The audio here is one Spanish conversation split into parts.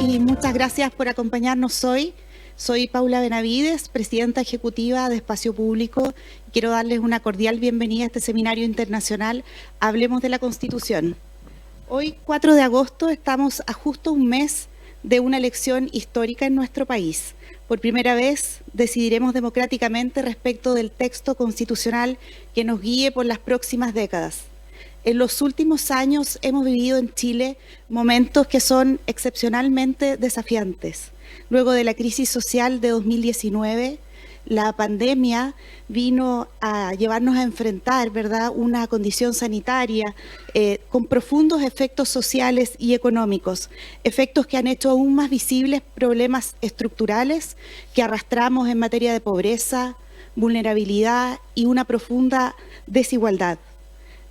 y muchas gracias por acompañarnos hoy. Soy Paula Benavides, presidenta ejecutiva de Espacio Público. Quiero darles una cordial bienvenida a este seminario internacional Hablemos de la Constitución. Hoy, 4 de agosto, estamos a justo un mes de una elección histórica en nuestro país. Por primera vez decidiremos democráticamente respecto del texto constitucional que nos guíe por las próximas décadas. En los últimos años hemos vivido en Chile momentos que son excepcionalmente desafiantes. Luego de la crisis social de 2019, la pandemia vino a llevarnos a enfrentar, ¿verdad?, una condición sanitaria con profundos efectos sociales y económicos, efectos que han hecho aún más visibles problemas estructurales que arrastramos en materia de pobreza, vulnerabilidad y una profunda desigualdad.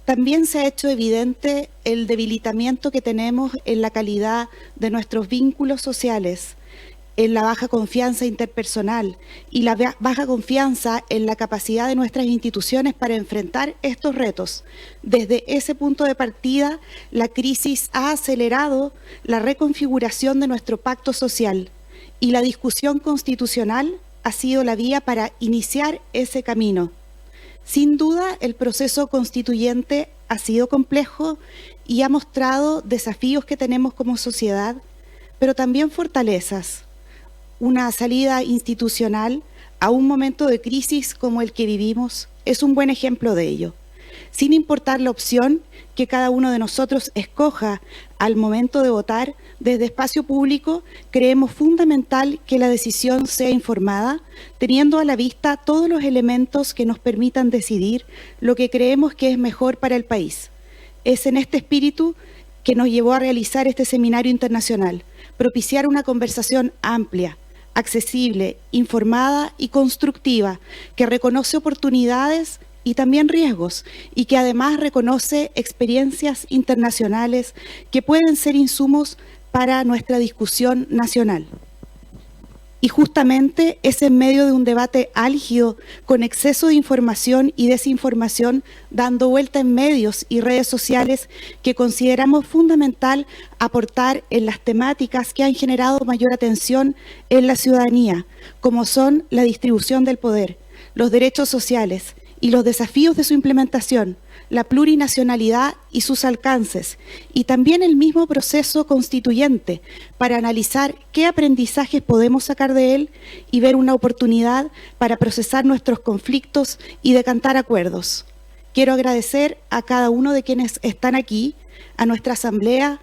También se ha hecho evidente el debilitamiento que tenemos en la calidad de nuestros vínculos sociales, en la baja confianza interpersonal y la baja confianza en la capacidad de nuestras instituciones para enfrentar estos retos. Desde ese punto de partida, la crisis ha acelerado la reconfiguración de nuestro pacto social y la discusión constitucional ha sido la vía para iniciar ese camino. Sin duda, el proceso constituyente ha sido complejo y ha mostrado desafíos que tenemos como sociedad, pero también fortalezas. Una salida institucional a un momento de crisis como el que vivimos es un buen ejemplo de ello. Sin importar la opción que cada uno de nosotros escoja al momento de votar, desde Espacio Público creemos fundamental que la decisión sea informada, teniendo a la vista todos los elementos que nos permitan decidir lo que creemos que es mejor para el país. Es en este espíritu que nos llevó a realizar este seminario internacional, propiciar una conversación amplia, accesible, informada y constructiva, que reconoce oportunidades y también riesgos, y que además reconoce experiencias internacionales que pueden ser insumos para nuestra discusión nacional. Y justamente es en medio de un debate álgido, con exceso de información y desinformación dando vuelta en medios y redes sociales, que consideramos fundamental aportar en las temáticas que han generado mayor atención en la ciudadanía, como son la distribución del poder, los derechos sociales y los desafíos de su implementación, la plurinacionalidad y sus alcances, y también el mismo proceso constituyente, para analizar qué aprendizajes podemos sacar de él y ver una oportunidad para procesar nuestros conflictos y decantar acuerdos. Quiero agradecer a cada uno de quienes están aquí, a nuestra asamblea,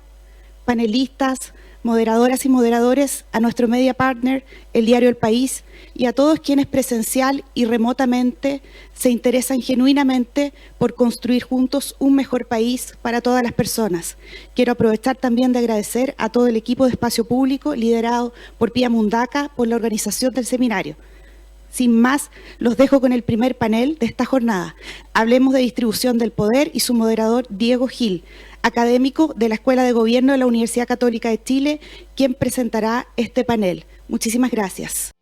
panelistas, moderadoras y moderadores, a nuestro media partner, el diario El País, y a todos quienes presencial y remotamente se interesan genuinamente por construir juntos un mejor país para todas las personas. Quiero aprovechar también de agradecer a todo el equipo de Espacio Público, liderado por Pía Mundaca, por la organización del seminario. Sin más, los dejo con el primer panel de esta jornada. Hablemos de distribución del poder, y su moderador Diego Gil, académico de la Escuela de Gobierno de la Universidad Católica de Chile, quien presentará este panel. Muchísimas gracias.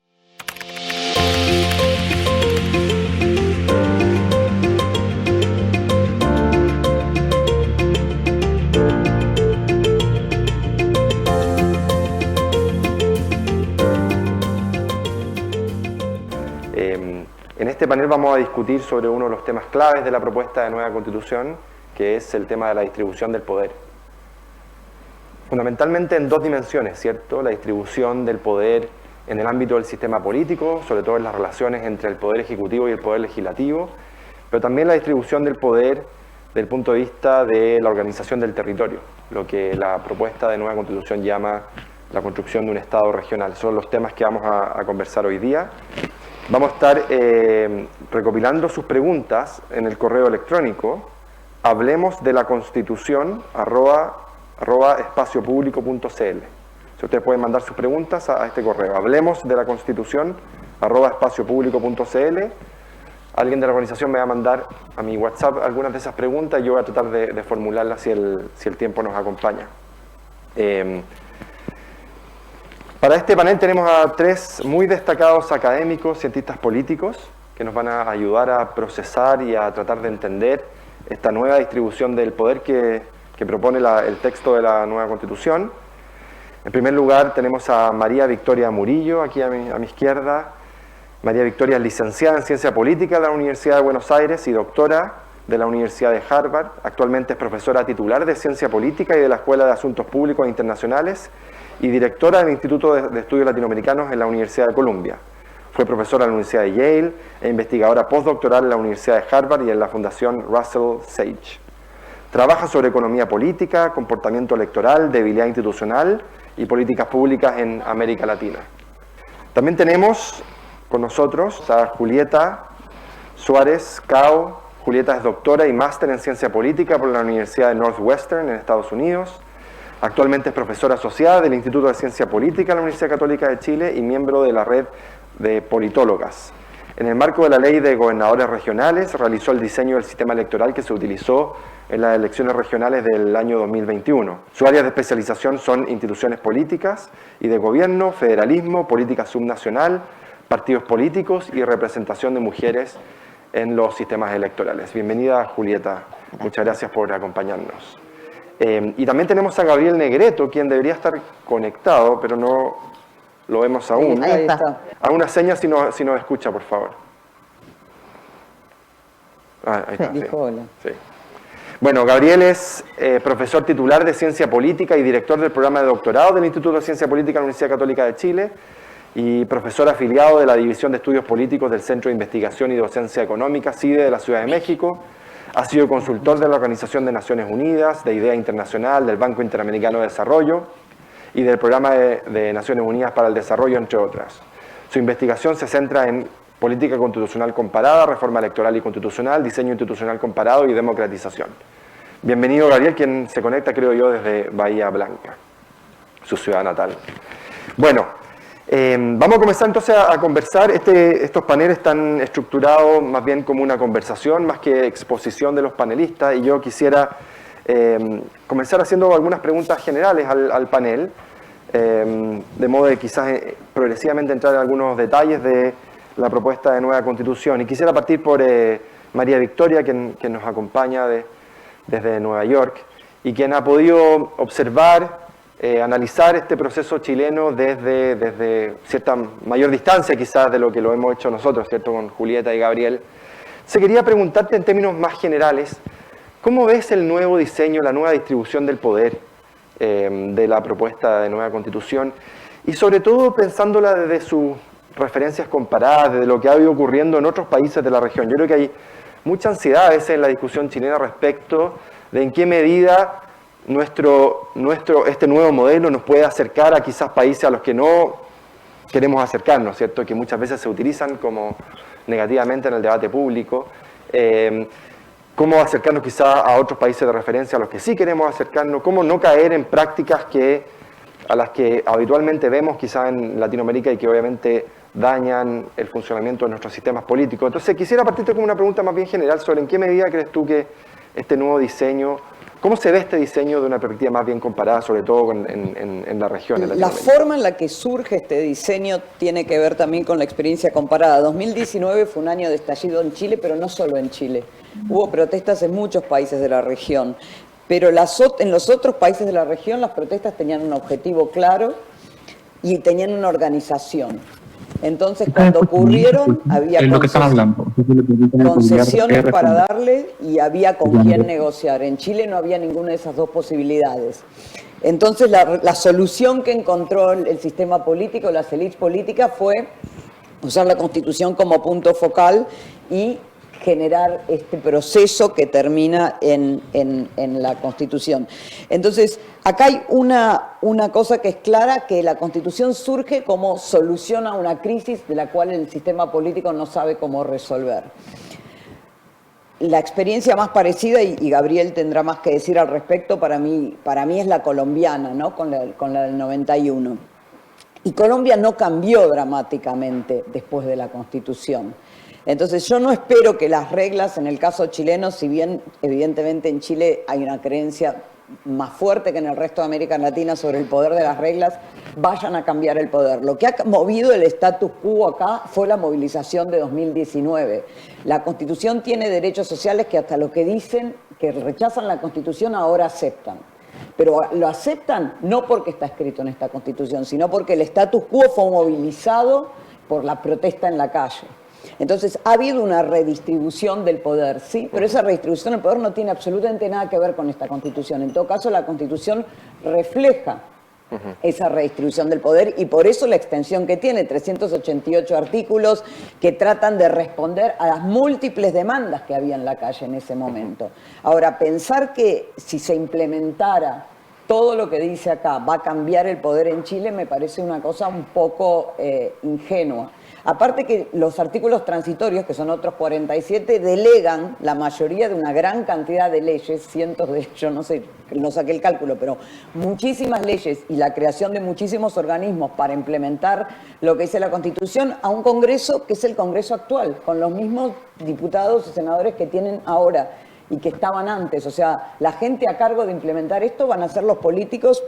En este panel vamos a discutir sobre uno de los temas claves de la propuesta de nueva Constitución, que es el tema de la distribución del poder. Fundamentalmente en dos dimensiones, ¿cierto? La distribución del poder en el ámbito del sistema político, sobre todo en las relaciones entre el poder ejecutivo y el poder legislativo, pero también la distribución del poder desde el punto de vista de la organización del territorio, lo que la propuesta de nueva Constitución llama la construcción de un Estado regional. Son los temas que vamos a conversar hoy día. Vamos a estar recopilando sus preguntas en el correo electrónico hablemosdelaconstitucion@espaciopublico.cl. Si ustedes pueden mandar sus preguntas a este correo, hablemosdelaconstitucion@espaciopublico.cl. Alguien de la organización me va a mandar a mi WhatsApp algunas de esas preguntas y yo voy a tratar de formularlas si el tiempo nos acompaña. Para este panel tenemos a tres muy destacados académicos, cientistas políticos, que nos van a ayudar a procesar y a tratar de entender esta nueva distribución del poder que propone el texto de la nueva Constitución. En primer lugar tenemos a María Victoria Murillo, aquí a mi izquierda. María Victoria es licenciada en Ciencia Política de la Universidad de Buenos Aires y doctora de la Universidad de Harvard. Actualmente es profesora titular de Ciencia Política y de la Escuela de Asuntos Públicos e Internacionales y directora del Instituto de Estudios Latinoamericanos en la Universidad de Columbia. Fue profesora en la Universidad de Yale e investigadora postdoctoral en la Universidad de Harvard y en la Fundación Russell Sage. Trabaja sobre economía política, comportamiento electoral, debilidad institucional y políticas públicas en América Latina. También tenemos con nosotros a Julieta Suárez Cao. Julieta es doctora y máster en Ciencia Política por la Universidad de Northwestern en Estados Unidos. Actualmente es profesora asociada del Instituto de Ciencia Política de la Universidad Católica de Chile y miembro de la red de politólogas. En el marco de la Ley de Gobernadores Regionales, realizó el diseño del sistema electoral que se utilizó en las elecciones regionales del año 2021. Sus áreas de especialización son instituciones políticas y de gobierno, federalismo, política subnacional, partidos políticos y representación de mujeres en los sistemas electorales. Bienvenida, Julieta. Muchas gracias por acompañarnos. Y también tenemos a Gabriel Negreto, quien debería estar conectado, pero no lo vemos aún. Ahí está. Haga una seña si nos escucha, por favor. Ahí está. Dijo hola. Sí. Bueno, Gabriel es profesor titular de Ciencia Política y director del programa de doctorado del Instituto de Ciencia Política de la Universidad Católica de Chile y profesor afiliado de la División de Estudios Políticos del Centro de Investigación y Docencia Económica, CIDE, de la Ciudad de México. Ha sido consultor de la Organización de Naciones Unidas, de IDEA Internacional, del Banco Interamericano de Desarrollo y del Programa de Naciones Unidas para el Desarrollo, entre otras. Su investigación se centra en política constitucional comparada, reforma electoral y constitucional, diseño institucional comparado y democratización. Bienvenido, Gabriel, quien se conecta, creo yo, desde Bahía Blanca, su ciudad natal. Bueno, vamos a comenzar entonces a conversar. Estos paneles están estructurados más bien como una conversación, más que exposición de los panelistas, y yo quisiera comenzar haciendo algunas preguntas generales al panel, de modo de quizás progresivamente entrar en algunos detalles de la propuesta de nueva Constitución. Y quisiera partir por María Victoria, quien nos acompaña desde Nueva York, y quien ha podido observar, analizar este proceso chileno desde cierta mayor distancia quizás de lo que lo hemos hecho nosotros, ¿cierto?, con Julieta y Gabriel. Se quería preguntarte en términos más generales, ¿cómo ves el nuevo diseño, la nueva distribución del poder de la propuesta de nueva Constitución? Y sobre todo pensándola desde sus referencias comparadas, desde lo que ha ido ocurriendo en otros países de la región. Yo creo que hay mucha ansiedad a veces en la discusión chilena respecto de en qué medida este nuevo modelo nos puede acercar a quizás países a los que no queremos acercarnos, ¿cierto?, que muchas veces se utilizan como negativamente en el debate público. Cómo acercarnos quizás a otros países de referencia a los que sí queremos acercarnos, cómo no caer en prácticas a las que habitualmente vemos quizás en Latinoamérica y que obviamente dañan el funcionamiento de nuestros sistemas políticos. Entonces quisiera partirte con una pregunta más bien general sobre en qué medida crees tú que este nuevo diseño, cómo se ve este diseño de una perspectiva más bien comparada, sobre todo en la región. La forma en la que surge este diseño tiene que ver también con la experiencia comparada. 2019 fue un año de estallido en Chile, pero no solo en Chile. Hubo protestas en muchos países de la región, pero en los otros países de la región las protestas tenían un objetivo claro y tenían una organización. Entonces, cuando ocurrieron, había concesiones para darle y había con quién negociar. En Chile no había ninguna de esas dos posibilidades. Entonces, la solución que encontró el sistema político, las élites políticas, fue usar la Constitución como punto focal y generar este proceso que termina en la Constitución. Entonces, acá hay una cosa que es clara, que la Constitución surge como solución a una crisis de la cual el sistema político no sabe cómo resolver. La experiencia más parecida, y Gabriel tendrá más que decir al respecto, para mí es la colombiana, ¿no?, con la del 91. Y Colombia no cambió dramáticamente después de la Constitución. Entonces yo no espero que las reglas, en el caso chileno, si bien evidentemente en Chile hay una creencia más fuerte que en el resto de América Latina sobre el poder de las reglas, vayan a cambiar el poder. Lo que ha movido el status quo acá fue la movilización de 2019. La Constitución tiene derechos sociales que hasta lo que dicen que rechazan la Constitución ahora aceptan. pero lo aceptan no porque está escrito en esta Constitución, sino porque el status quo fue movilizado por la protesta en la calle. Entonces, ha habido una redistribución del poder, sí, pero esa redistribución del poder no tiene absolutamente nada que ver con esta Constitución. En todo caso, la Constitución refleja esa redistribución del poder y por eso la extensión que tiene, 388 artículos que tratan de responder a las múltiples demandas que había en la calle en ese momento. Ahora, pensar que si se implementara todo lo que dice acá va a cambiar el poder en Chile me parece una cosa un poco ingenua. Aparte que los artículos transitorios, que son otros 47, delegan la mayoría de una gran cantidad de leyes, cientos de, yo no sé, no saqué el cálculo, pero muchísimas leyes y la creación de muchísimos organismos para implementar lo que dice la Constitución a un Congreso que es el Congreso actual, con los mismos diputados y senadores que tienen ahora y que estaban antes. O sea, la gente a cargo de implementar esto van a ser los políticos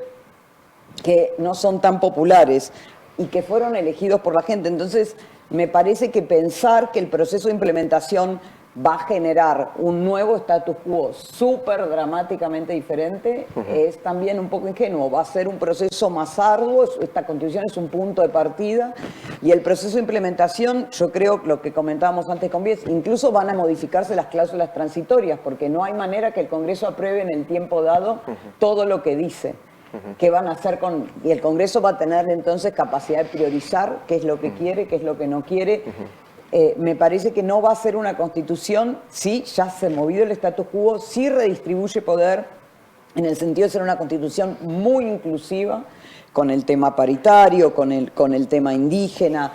que no son tan populares y que fueron elegidos por la gente. Entonces, me parece que pensar que el proceso de implementación va a generar un nuevo status quo súper dramáticamente diferente es también un poco ingenuo. Va a ser un proceso más arduo, esta Constitución es un punto de partida y el proceso de implementación, yo creo, lo que comentábamos antes con Bies, incluso van a modificarse las cláusulas transitorias porque no hay manera que el Congreso apruebe en el tiempo dado todo lo que dice. ¿Qué van a hacer con...? Y el Congreso va a tener entonces capacidad de priorizar qué es lo que quiere, qué es lo que no quiere. Me parece que no va a ser una Constitución, sí, ya se movió el status quo, sí redistribuye poder, en el sentido de ser una Constitución muy inclusiva, con el tema paritario, con el tema indígena,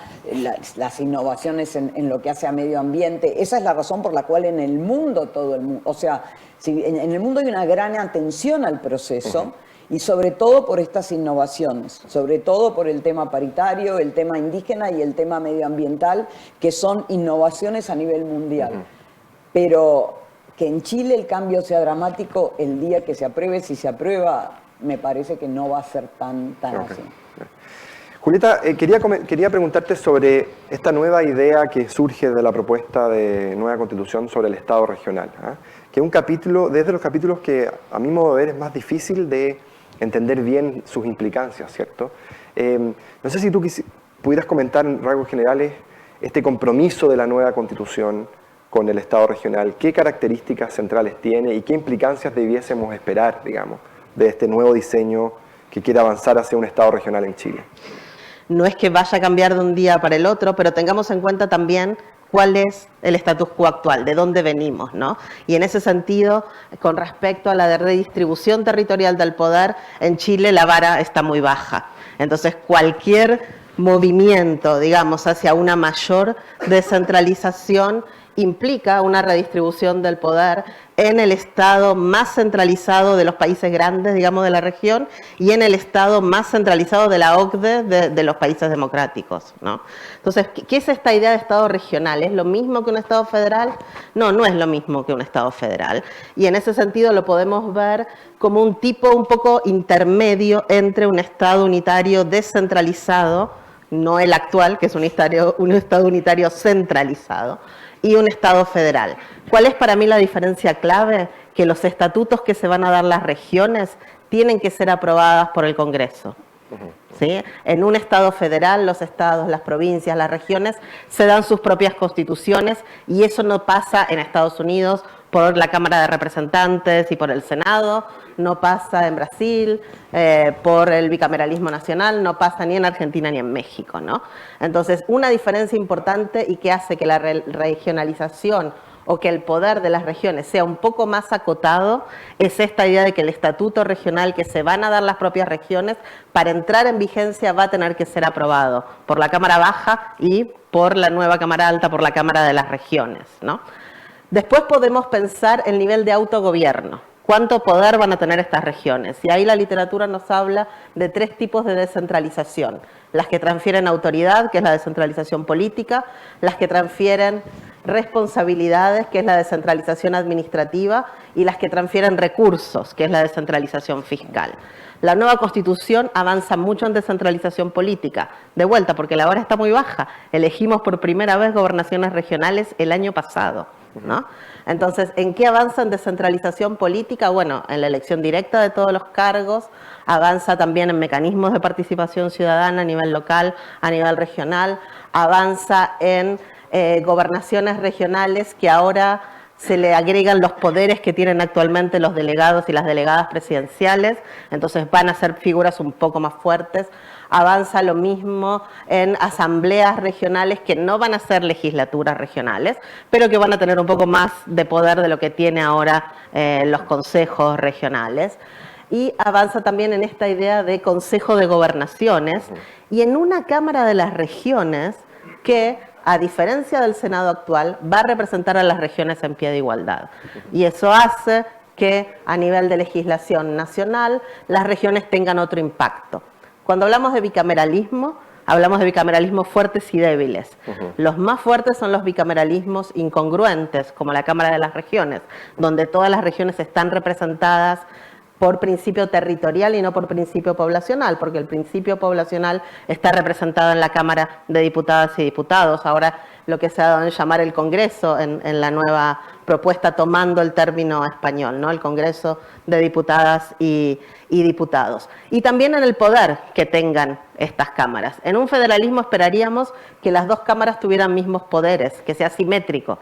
las innovaciones en lo que hace a medio ambiente. Esa es la razón por la cual en el mundo, todo el mundo, o sea, si en el mundo hay una gran atención al proceso, y sobre todo por estas innovaciones, sobre todo por el tema paritario, el tema indígena y el tema medioambiental, que son innovaciones a nivel mundial. Pero que en Chile el cambio sea dramático el día que se apruebe, si se aprueba, me parece que no va a ser tan así. Julieta, quería preguntarte sobre esta nueva idea que surge de la propuesta de nueva Constitución sobre el Estado regional, que es un capítulo, desde los capítulos que a mi modo de ver es más difícil de entender bien sus implicancias, ¿cierto? No sé si tú pudieras comentar en rasgos generales este compromiso de la nueva Constitución con el Estado regional, qué características centrales tiene y qué implicancias debiésemos esperar, digamos, de este nuevo diseño que quiere avanzar hacia un Estado regional en Chile. No es que vaya a cambiar de un día para el otro, pero tengamos en cuenta también cuál es el status quo actual, de dónde venimos, ¿no? Y en ese sentido, con respecto a la redistribución territorial del poder, en Chile la vara está muy baja. Entonces, cualquier movimiento, digamos, hacia una mayor descentralización implica una redistribución del poder en el estado más centralizado de los países grandes, digamos, de la región, y en el estado más centralizado de la OCDE de los países democráticos, ¿no? Entonces, ¿qué es esta idea de estado regional? ¿Es lo mismo que un estado federal? No, no es lo mismo que un estado federal. Y en ese sentido lo podemos ver como un tipo un poco intermedio entre un estado unitario descentralizado, no el actual, que es un estado unitario centralizado, y un Estado federal. ¿Cuál es para mí la diferencia clave? Que los estatutos que se van a dar las regiones tienen que ser aprobadas por el Congreso. ¿Sí? En un Estado federal, los estados, las provincias, las regiones se dan sus propias constituciones y eso no pasa en Estados Unidos por la Cámara de Representantes y por el Senado, no pasa en Brasil, por el bicameralismo nacional, no pasa ni en Argentina ni en México, ¿no? Entonces, una diferencia importante y que hace que la regionalización o que el poder de las regiones sea un poco más acotado es esta idea de que el estatuto regional que se van a dar las propias regiones, para entrar en vigencia va a tener que ser aprobado por la Cámara Baja y por la nueva Cámara Alta, por la Cámara de las Regiones, ¿no? Después podemos pensar el nivel de autogobierno. ¿Cuánto poder van a tener estas regiones? Y ahí la literatura nos habla de 3 tipos de descentralización. Las que transfieren autoridad, que es la descentralización política, las que transfieren responsabilidades, que es la descentralización administrativa, y las que transfieren recursos, que es la descentralización fiscal. La nueva Constitución avanza mucho en descentralización política, de vuelta, porque la vara está muy baja. Elegimos por primera vez gobernaciones regionales el año pasado, ¿no? Entonces, ¿en qué avanza en descentralización política? Bueno, en la elección directa de todos los cargos, avanza también en mecanismos de participación ciudadana a nivel local, a nivel regional, avanza en gobernaciones regionales que ahora se le agregan los poderes que tienen actualmente los delegados y las delegadas presidenciales, entonces van a ser figuras un poco más fuertes. Avanza lo mismo en asambleas regionales que no van a ser legislaturas regionales, pero que van a tener un poco más de poder de lo que tiene ahora los consejos regionales. Y avanza también en esta idea de consejo de gobernaciones y en una Cámara de las Regiones que, a diferencia del Senado actual, va a representar a las regiones en pie de igualdad. Y eso hace que a nivel de legislación nacional las regiones tengan otro impacto. Cuando hablamos de bicameralismo, hablamos de bicameralismos fuertes y débiles. Los más fuertes son los bicameralismos incongruentes, como la Cámara de las Regiones, donde todas las regiones están representadas por principio territorial y no por principio poblacional, porque el principio poblacional está representado en la Cámara de Diputadas y Diputados. Ahora lo que se ha dado en llamar el Congreso en la nueva propuesta, tomando el término español, ¿no? El Congreso de Diputadas y Diputados. Y también en el poder que tengan estas cámaras. En un federalismo esperaríamos que las dos cámaras tuvieran mismos poderes, que sea simétrico.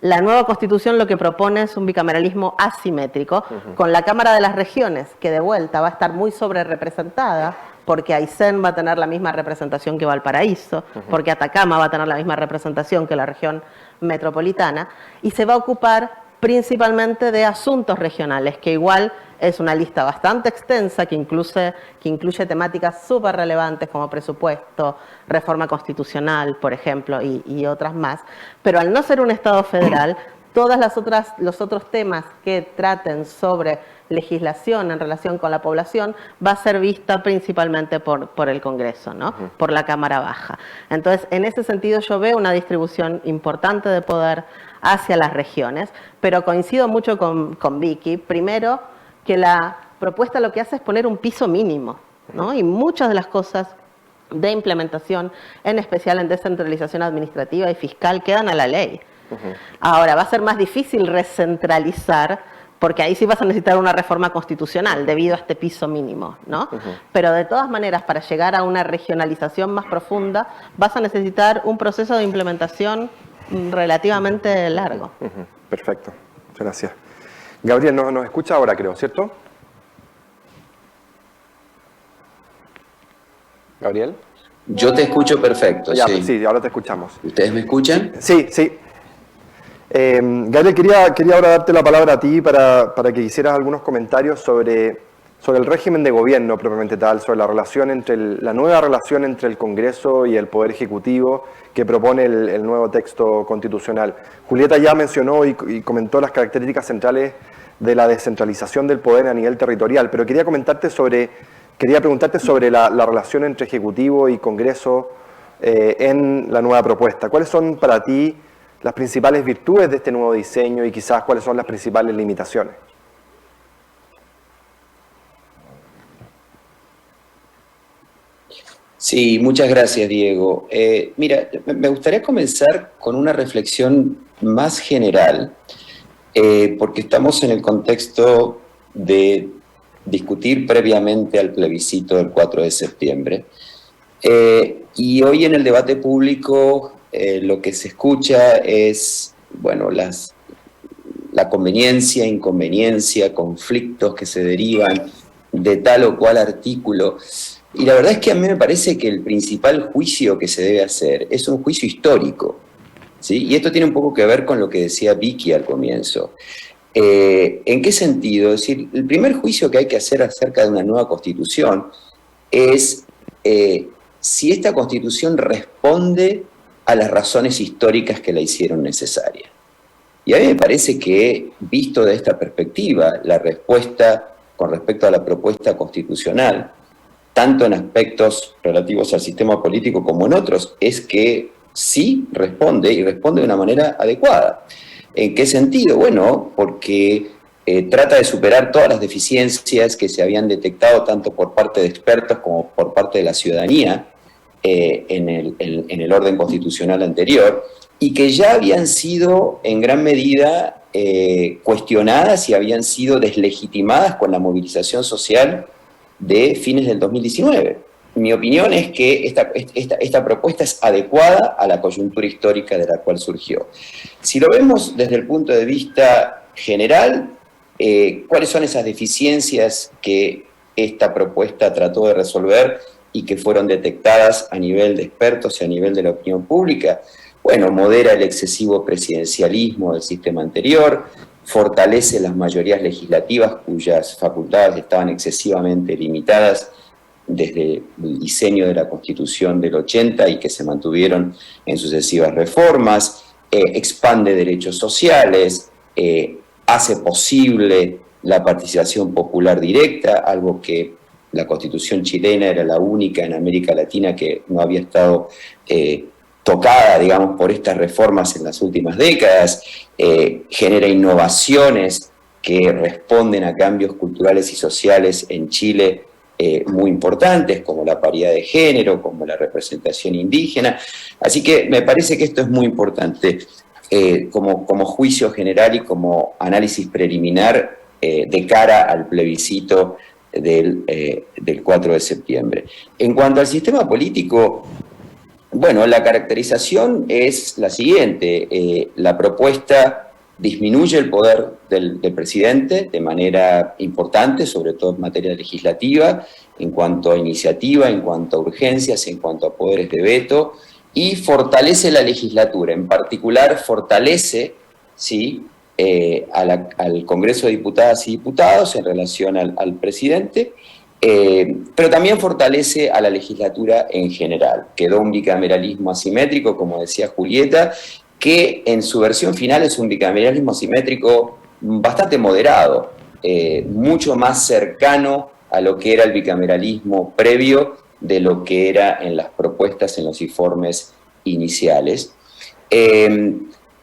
La nueva Constitución lo que propone es un bicameralismo asimétrico, con la Cámara de las Regiones, que de vuelta va a estar muy sobrerepresentada, porque Aysén va a tener la misma representación que Valparaíso, porque Atacama va a tener la misma representación que la región metropolitana, y se va a ocupar principalmente de asuntos regionales, que igual es una lista bastante extensa que incluye temáticas súper relevantes como presupuesto, reforma constitucional, por ejemplo, y otras más. Pero al no ser un Estado federal, los otros temas que traten sobre legislación en relación con la población va a ser vista principalmente por el Congreso, ¿no? Por la Cámara Baja. Entonces, en ese sentido yo veo una distribución importante de poder hacia las regiones, pero coincido mucho con Vicky. Primero, que la propuesta lo que hace es poner un piso mínimo, ¿no? Y muchas de las cosas de implementación, en especial en descentralización administrativa y fiscal, quedan a la ley. Ahora, va a ser más difícil recentralizar, porque ahí sí vas a necesitar una reforma constitucional debido a este piso mínimo, ¿no? Pero de todas maneras, para llegar a una regionalización más profunda, vas a necesitar un proceso de implementación relativamente largo. Perfecto, muchas gracias. Gabriel, nos escucha ahora, creo, ¿cierto? ¿Gabriel? Yo te escucho perfecto, Ya, sí. Sí, ahora te escuchamos. ¿Ustedes me escuchan? Sí. Gabriel, quería ahora darte la palabra a ti para que hicieras algunos comentarios sobre el régimen de gobierno propiamente tal, sobre la relación la nueva relación entre el Congreso y el Poder Ejecutivo que propone el nuevo texto constitucional. Julieta ya mencionó y comentó las características centrales de la descentralización del poder a nivel territorial, pero quería preguntarte sobre la relación entre Ejecutivo y Congreso en la nueva propuesta. ¿Cuáles son para ti las principales virtudes de este nuevo diseño y quizás cuáles son las principales limitaciones? Sí, muchas gracias, Diego. Mira, me gustaría comenzar con una reflexión más general, porque estamos en el contexto de discutir previamente al plebiscito del 4 de septiembre. Y hoy en el debate público lo que se escucha es, bueno, la conveniencia, inconveniencia, conflictos que se derivan de tal o cual artículo. Y la verdad es que a mí me parece que el principal juicio que se debe hacer es un juicio histórico, ¿sí? Y esto tiene un poco que ver con lo que decía Vicky al comienzo. ¿En qué sentido? Es decir, el primer juicio que hay que hacer acerca de una nueva Constitución es si esta Constitución responde a las razones históricas que la hicieron necesaria. Y a mí me parece que, visto de esta perspectiva, la respuesta con respecto a la propuesta constitucional, tanto en aspectos relativos al sistema político como en otros, es que sí responde, y responde de una manera adecuada. ¿En qué sentido? Bueno, porque trata de superar todas las deficiencias que se habían detectado tanto por parte de expertos como por parte de la ciudadanía en el orden constitucional anterior, y que ya habían sido en gran medida cuestionadas y habían sido deslegitimadas con la movilización social de fines del 2019. Mi opinión es que esta propuesta es adecuada a la coyuntura histórica de la cual surgió. Si lo vemos desde el punto de vista general, ¿cuáles son esas deficiencias que esta propuesta trató de resolver y que fueron detectadas a nivel de expertos y a nivel de la opinión pública? Bueno, modera el excesivo presidencialismo del sistema anterior, fortalece las mayorías legislativas cuyas facultades estaban excesivamente limitadas desde el diseño de la Constitución del 80 y que se mantuvieron en sucesivas reformas, expande derechos sociales, hace posible la participación popular directa, algo que la Constitución chilena era la única en América Latina que no había estado tocada, digamos, por estas reformas en las últimas décadas, genera innovaciones que responden a cambios culturales y sociales en Chile muy importantes, como la paridad de género, como la representación indígena. Así que me parece que esto es muy importante como juicio general y como análisis preliminar de cara al plebiscito del 4 de septiembre. En cuanto al sistema político, bueno, la caracterización es la siguiente. La propuesta disminuye el poder del presidente de manera importante, sobre todo en materia legislativa, en cuanto a iniciativa, en cuanto a urgencias, en cuanto a poderes de veto, y fortalece la legislatura. En particular, fortalece, ¿sí?, al Congreso de Diputadas y Diputados en relación al presidente, pero también fortalece a la legislatura en general. Quedó un bicameralismo asimétrico, como decía Julieta, que en su versión final es un bicameralismo asimétrico bastante moderado, mucho más cercano a lo que era el bicameralismo previo de lo que era en las propuestas, en los informes iniciales.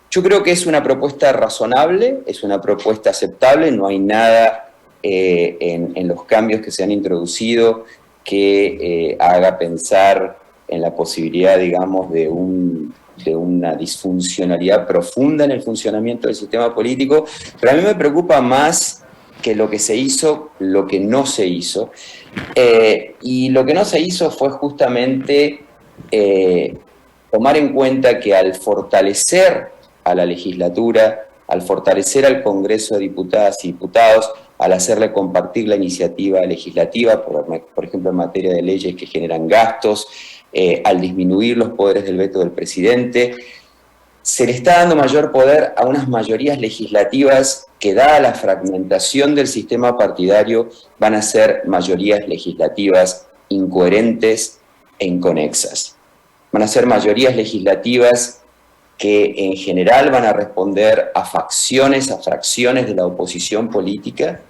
Yo creo que es una propuesta razonable, es una propuesta aceptable, no hay nada en los cambios que se han introducido que haga pensar en la posibilidad, digamos, de una disfuncionalidad profunda en el funcionamiento del sistema político, pero a mí me preocupa más que lo que se hizo, lo que no se hizo. Y lo que no se hizo fue justamente tomar en cuenta que al fortalecer a la legislatura, al fortalecer al Congreso de Diputadas y Diputados, al hacerle compartir la iniciativa legislativa, por ejemplo en materia de leyes que generan gastos, al disminuir los poderes del veto del presidente, se le está dando mayor poder a unas mayorías legislativas que, dada la fragmentación del sistema partidario, van a ser mayorías legislativas incoherentes e inconexas. Van a ser mayorías legislativas que en general van a responder a facciones, a fracciones de la oposición política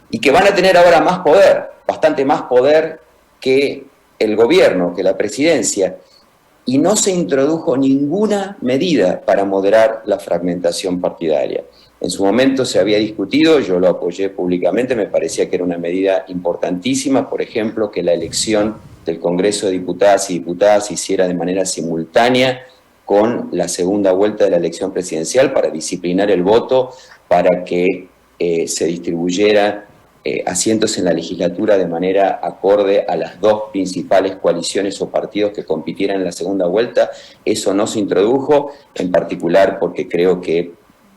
y que van a tener ahora más poder, bastante más poder que el gobierno, que la presidencia, y no se introdujo ninguna medida para moderar la fragmentación partidaria. En su momento se había discutido, yo lo apoyé públicamente, me parecía que era una medida importantísima, por ejemplo, que la elección del Congreso de Diputadas y Diputadas se hiciera de manera simultánea con la segunda vuelta de la elección presidencial para disciplinar el voto, para que se distribuyera asientos en la legislatura de manera acorde a las dos principales coaliciones o partidos que compitieran en la segunda vuelta. Eso no se introdujo, en particular porque creo que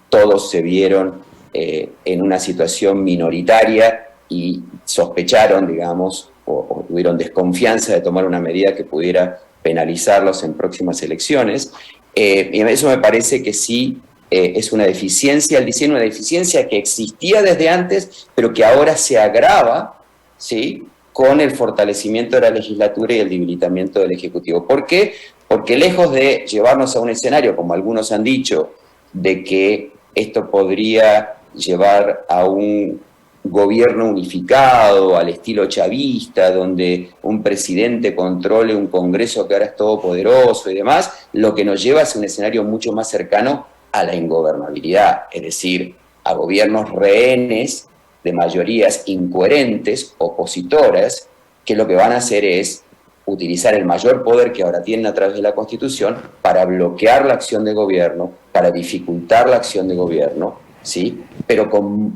todos se vieron en una situación minoritaria y sospecharon, digamos, o tuvieron desconfianza de tomar una medida que pudiera penalizarlos en próximas elecciones. Y eso me parece que sí es una deficiencia, el diseño, una deficiencia que existía desde antes, pero que ahora se agrava, ¿sí?, con el fortalecimiento de la legislatura y el debilitamiento del Ejecutivo. ¿Por qué? Porque lejos de llevarnos a un escenario, como algunos han dicho, de que esto podría llevar a un gobierno unificado, al estilo chavista, donde un presidente controle un Congreso que ahora es todopoderoso y demás, lo que nos lleva es un escenario mucho más cercano a la ingobernabilidad, es decir, a gobiernos rehenes de mayorías incoherentes, opositoras, que lo que van a hacer es utilizar el mayor poder que ahora tienen a través de la Constitución para bloquear la acción de gobierno, para dificultar la acción de gobierno, ¿sí? pero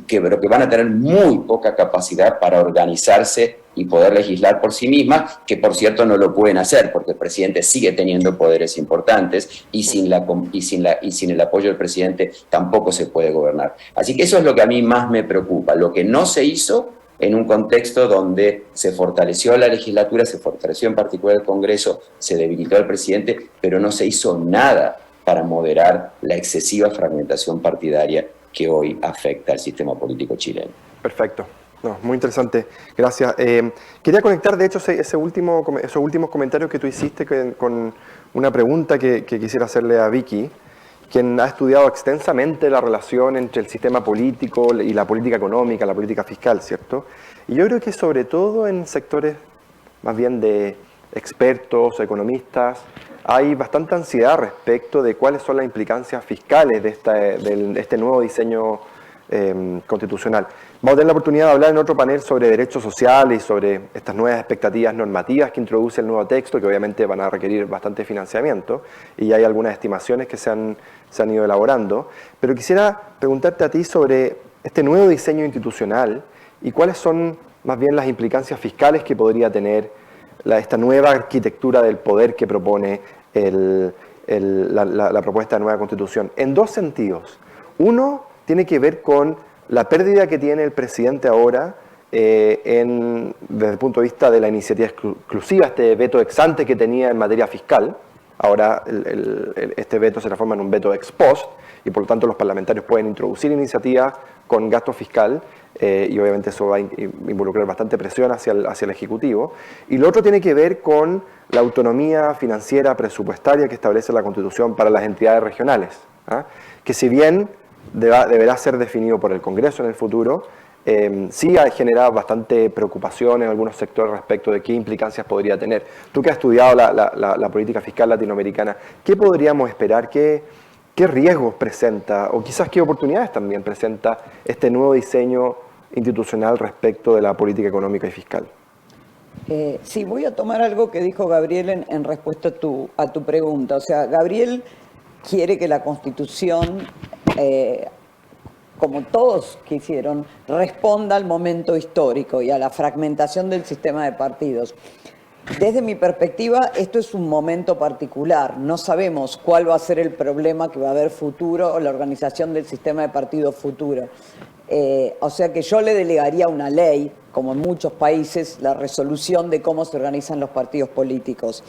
que van a tener muy poca capacidad para organizarse y poder legislar por sí mismas, que por cierto no lo pueden hacer, porque el presidente sigue teniendo poderes importantes y sin el apoyo del presidente tampoco se puede gobernar. Así que eso es lo que a mí más me preocupa, lo que no se hizo en un contexto donde se fortaleció la legislatura, se fortaleció en particular el Congreso, se debilitó al presidente, pero no se hizo nada para moderar la excesiva fragmentación partidaria que hoy afecta al sistema político chileno. Perfecto. No, muy interesante. Gracias. Quería conectar, de hecho, esos últimos comentarios que tú hiciste con una pregunta que quisiera hacerle a Vicky, quien ha estudiado extensamente la relación entre el sistema político y la política económica, la política fiscal, ¿cierto? Y yo creo que sobre todo en sectores más bien de expertos, economistas, hay bastante ansiedad respecto de cuáles son las implicancias fiscales de este nuevo diseño constitucional. Vamos a tener la oportunidad de hablar en otro panel sobre derechos sociales y sobre estas nuevas expectativas normativas que introduce el nuevo texto, que obviamente van a requerir bastante financiamiento, y hay algunas estimaciones que se han ido elaborando. Pero quisiera preguntarte a ti sobre este nuevo diseño institucional y cuáles son más bien las implicancias fiscales que podría tener esta nueva arquitectura del poder que propone la propuesta de nueva Constitución, en dos sentidos. Uno tiene que ver con la pérdida que tiene el presidente ahora desde el punto de vista de la iniciativa exclusiva, este veto ex ante que tenía en materia fiscal. Ahora este veto se transforma en un veto ex post y por lo tanto los parlamentarios pueden introducir iniciativas con gasto fiscal y obviamente eso va a involucrar bastante presión hacia el Ejecutivo. Y lo otro tiene que ver con la autonomía financiera presupuestaria que establece la Constitución para las entidades regionales, que si bien deberá ser definido por el Congreso en el futuro, sí ha generado bastante preocupación en algunos sectores respecto de qué implicancias podría tener. Tú que has estudiado la política fiscal latinoamericana, ¿qué podríamos esperar? ¿Qué riesgos presenta o quizás qué oportunidades también presenta este nuevo diseño institucional respecto de la política económica y fiscal? Sí, voy a tomar algo que dijo Gabriel en respuesta a tu pregunta. O sea, Gabriel quiere que la Constitución, como todos quisieron, responda al momento histórico y a la fragmentación del sistema de partidos. Desde mi perspectiva, esto es un momento particular. No sabemos cuál va a ser el problema que va a haber futuro o la organización del sistema de partidos futuro. O sea que yo le delegaría a una ley, como en muchos países, la resolución de cómo se organizan los partidos políticos.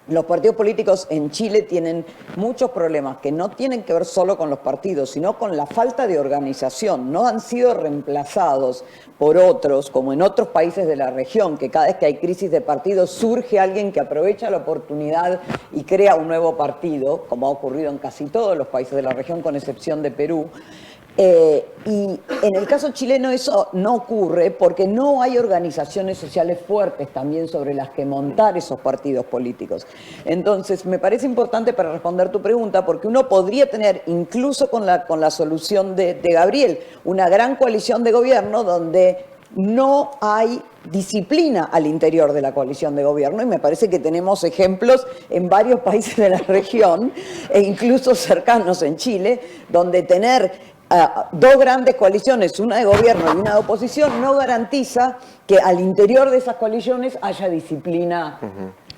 Los partidos políticos en Chile tienen muchos problemas que no tienen que ver solo con los partidos, sino con la falta de organización. No han sido reemplazados por otros, como en otros países de la región, que cada vez que hay crisis de partidos surge alguien que aprovecha la oportunidad y crea un nuevo partido, como ha ocurrido en casi todos los países de la región, con excepción de Perú. Y en el caso chileno eso no ocurre porque no hay organizaciones sociales fuertes también sobre las que montar esos partidos políticos. Entonces, me parece importante para responder tu pregunta, porque uno podría tener, incluso con la solución de Gabriel, una gran coalición de gobierno donde no hay disciplina al interior de la coalición de gobierno, y me parece que tenemos ejemplos en varios países de la región e incluso cercanos en Chile, donde tener dos grandes coaliciones, una de gobierno y una de oposición, no garantiza que al interior de esas coaliciones haya disciplina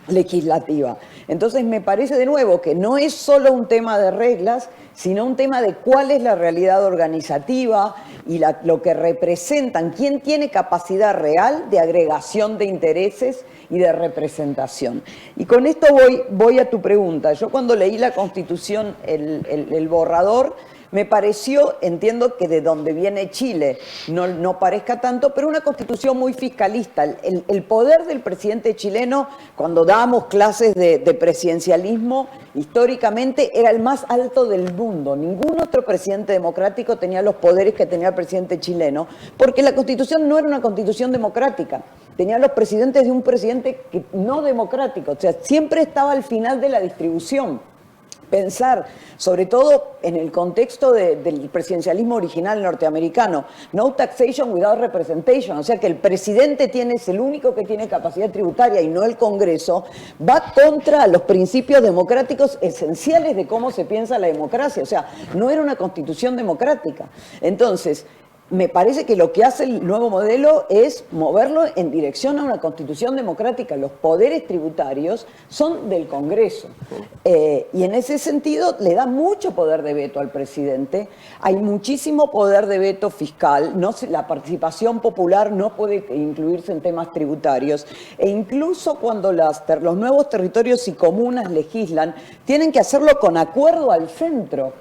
legislativa. Entonces me parece de nuevo que no es solo un tema de reglas, sino un tema de cuál es la realidad organizativa y lo que representan, quién tiene capacidad real de agregación de intereses y de representación. Y con esto voy a tu pregunta. Yo cuando leí la Constitución, el borrador, me pareció, entiendo que de donde viene Chile no parezca tanto, pero una constitución muy fiscalista. El poder del presidente chileno, cuando dábamos clases de presidencialismo, históricamente era el más alto del mundo. Ningún otro presidente democrático tenía los poderes que tenía el presidente chileno, porque la constitución no era una constitución democrática. Tenía los presidentes de un presidente no democrático, o sea, siempre estaba al final de la distribución. pensar, sobre todo en el contexto del presidencialismo original norteamericano, no taxation without representation, o sea que el presidente es el único que tiene capacidad tributaria y no el Congreso, va contra los principios democráticos esenciales de cómo se piensa la democracia, o sea, no era una constitución democrática. Entonces, me parece que lo que hace el nuevo modelo es moverlo en dirección a una constitución democrática. Los poderes tributarios son del Congreso. Y en ese sentido le da mucho poder de veto al presidente. Hay muchísimo poder de veto fiscal. La participación popular no puede incluirse en temas tributarios. E incluso cuando los nuevos territorios y comunas legislan, tienen que hacerlo con acuerdo al centro.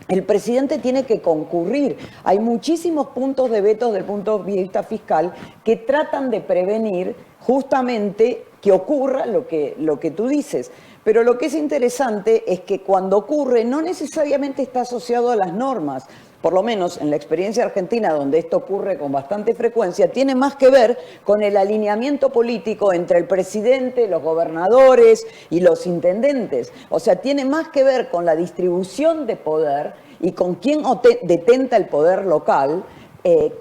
El presidente tiene que concurrir. Hay muchísimos puntos de veto desde el punto de vista fiscal que tratan de prevenir justamente que ocurra lo que tú dices. Pero lo que es interesante es que cuando ocurre no necesariamente está asociado a las normas. Por lo menos en la experiencia argentina, donde esto ocurre con bastante frecuencia, tiene más que ver con el alineamiento político entre el presidente, los gobernadores y los intendentes. O sea, tiene más que ver con la distribución de poder y con quién detenta el poder local,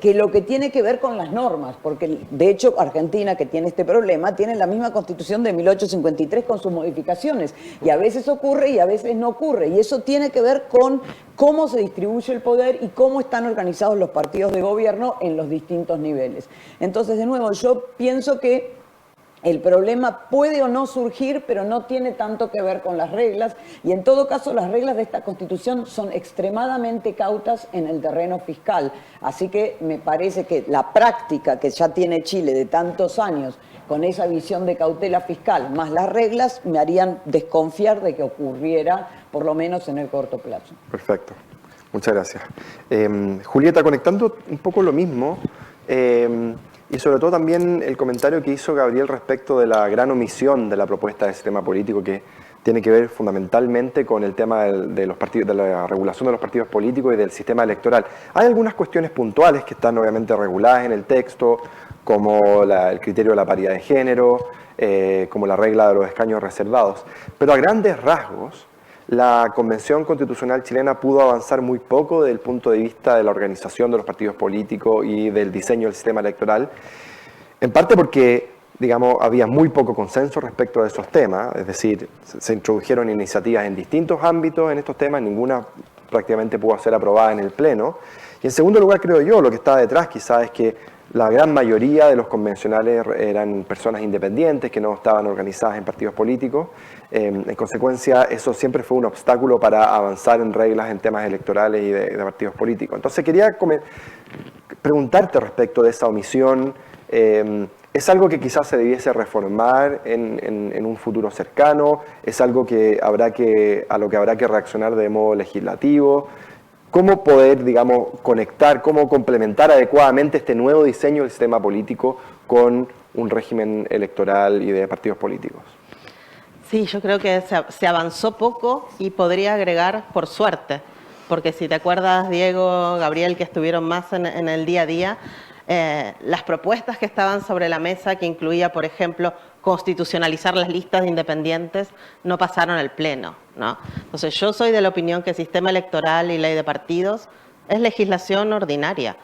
que lo que tiene que ver con las normas, porque de hecho Argentina, que tiene este problema, tiene la misma Constitución de 1853 con sus modificaciones, y a veces ocurre y a veces no ocurre, y eso tiene que ver con cómo se distribuye el poder y cómo están organizados los partidos de gobierno en los distintos niveles. Entonces, de nuevo, yo pienso que el problema puede o no surgir, pero no tiene tanto que ver con las reglas, y en todo caso las reglas de esta Constitución son extremadamente cautas en el terreno fiscal. Así que me parece que la práctica que ya tiene Chile de tantos años con esa visión de cautela fiscal, más las reglas, me harían desconfiar de que ocurriera, por lo menos en el corto plazo. Perfecto. Muchas gracias. Julieta, conectando un poco lo mismo, y sobre todo también el comentario que hizo Gabriel respecto de la gran omisión de la propuesta de sistema político, que tiene que ver fundamentalmente con el tema de los partidos, de la regulación de los partidos políticos y del sistema electoral. Hay algunas cuestiones puntuales que están obviamente reguladas en el texto, como el criterio de la paridad de género, como la regla de los escaños reservados. Pero a grandes rasgos, la Convención Constitucional chilena pudo avanzar muy poco desde el punto de vista de la organización de los partidos políticos y del diseño del sistema electoral, en parte porque, digamos, había muy poco consenso respecto de esos temas, es decir, se introdujeron iniciativas en distintos ámbitos en estos temas, ninguna prácticamente pudo ser aprobada en el Pleno. Y en segundo lugar, creo yo, lo que está detrás quizás es que la gran mayoría de los convencionales eran personas independientes que no estaban organizadas en partidos políticos. En consecuencia, eso siempre fue un obstáculo para avanzar en reglas en temas electorales y de partidos políticos. Entonces quería preguntarte respecto de esa omisión. ¿Es algo que quizás se debiese reformar en un futuro cercano? ¿Es algo que a lo que habrá que reaccionar de modo legislativo? ¿Cómo poder, digamos, conectar, cómo complementar adecuadamente este nuevo diseño del sistema político con un régimen electoral y de partidos políticos? Sí, yo creo que se avanzó poco y podría agregar por suerte, porque si te acuerdas, Diego, Gabriel, que estuvieron más en el día a día, las propuestas que estaban sobre la mesa, que incluía, por ejemplo, constitucionalizar las listas de independientes, no pasaron al Pleno, ¿no? Entonces, yo soy de la opinión que el sistema electoral y ley de partidos es legislación ordinaria.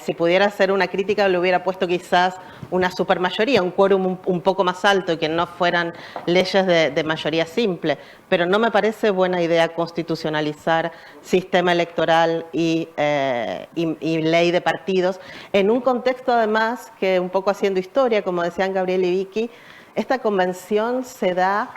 Si pudiera hacer una crítica, le hubiera puesto quizás una supermayoría, un quórum un poco más alto y que no fueran leyes de mayoría simple. Pero no me parece buena idea constitucionalizar sistema electoral y ley de partidos en un contexto además que, un poco haciendo historia, como decían Gabriel y Vicky, esta convención se da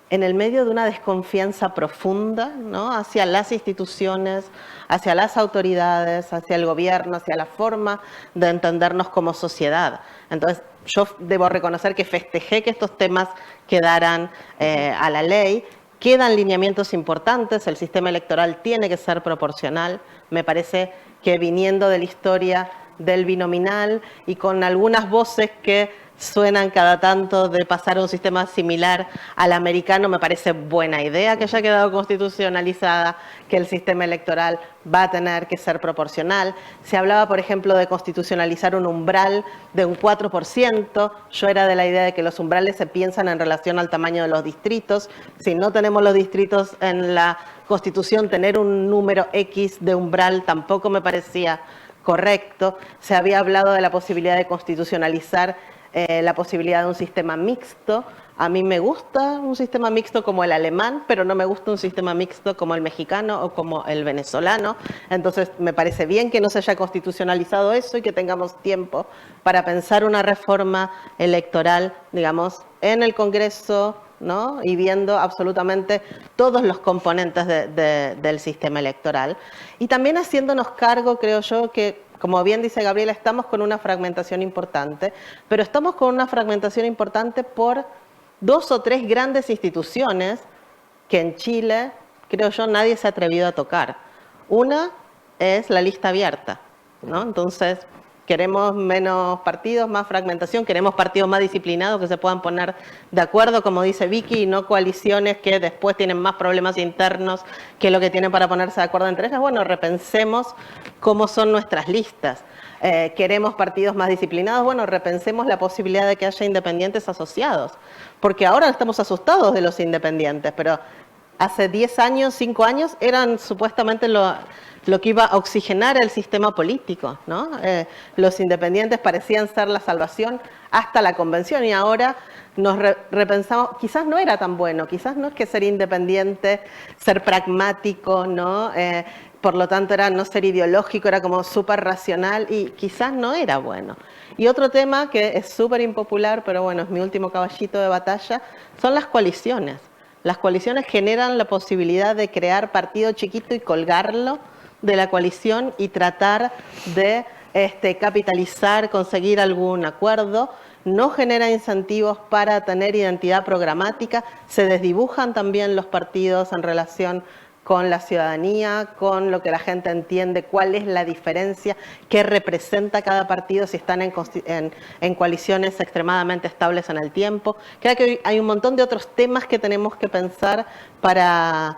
en el medio de una desconfianza profunda, ¿no?, hacia las instituciones, hacia las autoridades, hacia el gobierno, hacia la forma de entendernos como sociedad. Entonces, yo debo reconocer que festejé que estos temas quedaran a la ley. Quedan lineamientos importantes, el sistema electoral tiene que ser proporcional. Me parece que viniendo de la historia del binominal y con algunas voces que suenan cada tanto de pasar a un sistema similar al americano. Me parece buena idea que haya quedado constitucionalizada, que el sistema electoral va a tener que ser proporcional. Se hablaba, por ejemplo, de constitucionalizar un umbral de un 4%. Yo era de la idea de que los umbrales se piensan en relación al tamaño de los distritos. Si no tenemos los distritos en la Constitución, tener un número X de umbral tampoco me parecía correcto. Se había hablado de la posibilidad de constitucionalizar la posibilidad de un sistema mixto. A mí me gusta un sistema mixto como el alemán, pero no me gusta un sistema mixto como el mexicano o como el venezolano. Entonces, me parece bien que no se haya constitucionalizado eso y que tengamos tiempo para pensar una reforma electoral, digamos, en el Congreso, ¿no? Y viendo absolutamente todos los componentes del sistema electoral. Y también haciéndonos cargo, creo yo, que como bien dice Gabriela, estamos con una fragmentación importante, pero estamos con una fragmentación importante por 2 o 3 grandes instituciones que en Chile, creo yo, nadie se ha atrevido a tocar. Una es la lista abierta, ¿no? Entonces, queremos menos partidos, más fragmentación, queremos partidos más disciplinados que se puedan poner de acuerdo, como dice Vicky, y no coaliciones que después tienen más problemas internos que lo que tienen para ponerse de acuerdo entre ellas. Bueno, repensemos cómo son nuestras listas. Queremos partidos más disciplinados, bueno, repensemos la posibilidad de que haya independientes asociados, porque ahora estamos asustados de los independientes, pero hace 10 años, 5 años, eran supuestamente lo que iba a oxigenar el sistema político, ¿no? Los independientes parecían ser la salvación hasta la convención y ahora nos repensamos, quizás no era tan bueno, quizás no es que ser independiente, ser pragmático, ¿no? Por lo tanto era no ser ideológico, era como súper racional y quizás no era bueno. Y otro tema que es súper impopular, pero bueno, es mi último caballito de batalla, son las coaliciones. Las coaliciones generan la posibilidad de crear partido chiquito y colgarlo de la coalición y tratar de capitalizar, conseguir algún acuerdo. No genera incentivos para tener identidad programática. Se desdibujan también los partidos en relación con la ciudadanía, con lo que la gente entiende, cuál es la diferencia, qué representa cada partido si están en coaliciones extremadamente estables en el tiempo. Creo que hay un montón de otros temas que tenemos que pensar para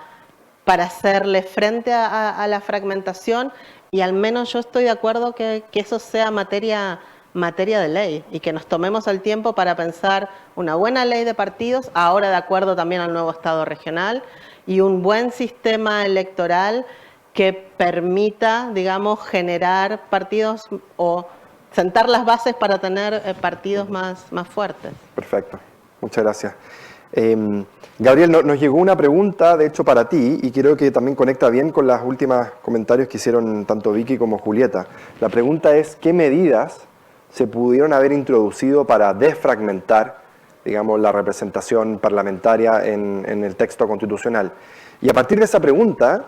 hacerle frente a la fragmentación y al menos yo estoy de acuerdo que eso sea materia de ley y que nos tomemos el tiempo para pensar una buena ley de partidos, ahora de acuerdo también al nuevo Estado regional, y un buen sistema electoral que permita, digamos, generar partidos o sentar las bases para tener partidos más fuertes. Perfecto, muchas gracias. Gabriel, nos llegó una pregunta, de hecho, para ti, y creo que también conecta bien con los últimos comentarios que hicieron tanto Vicky como Julieta. La pregunta es, ¿qué medidas se pudieron haber introducido para desfragmentar, digamos, la representación parlamentaria en el texto constitucional? Y a partir de esa pregunta,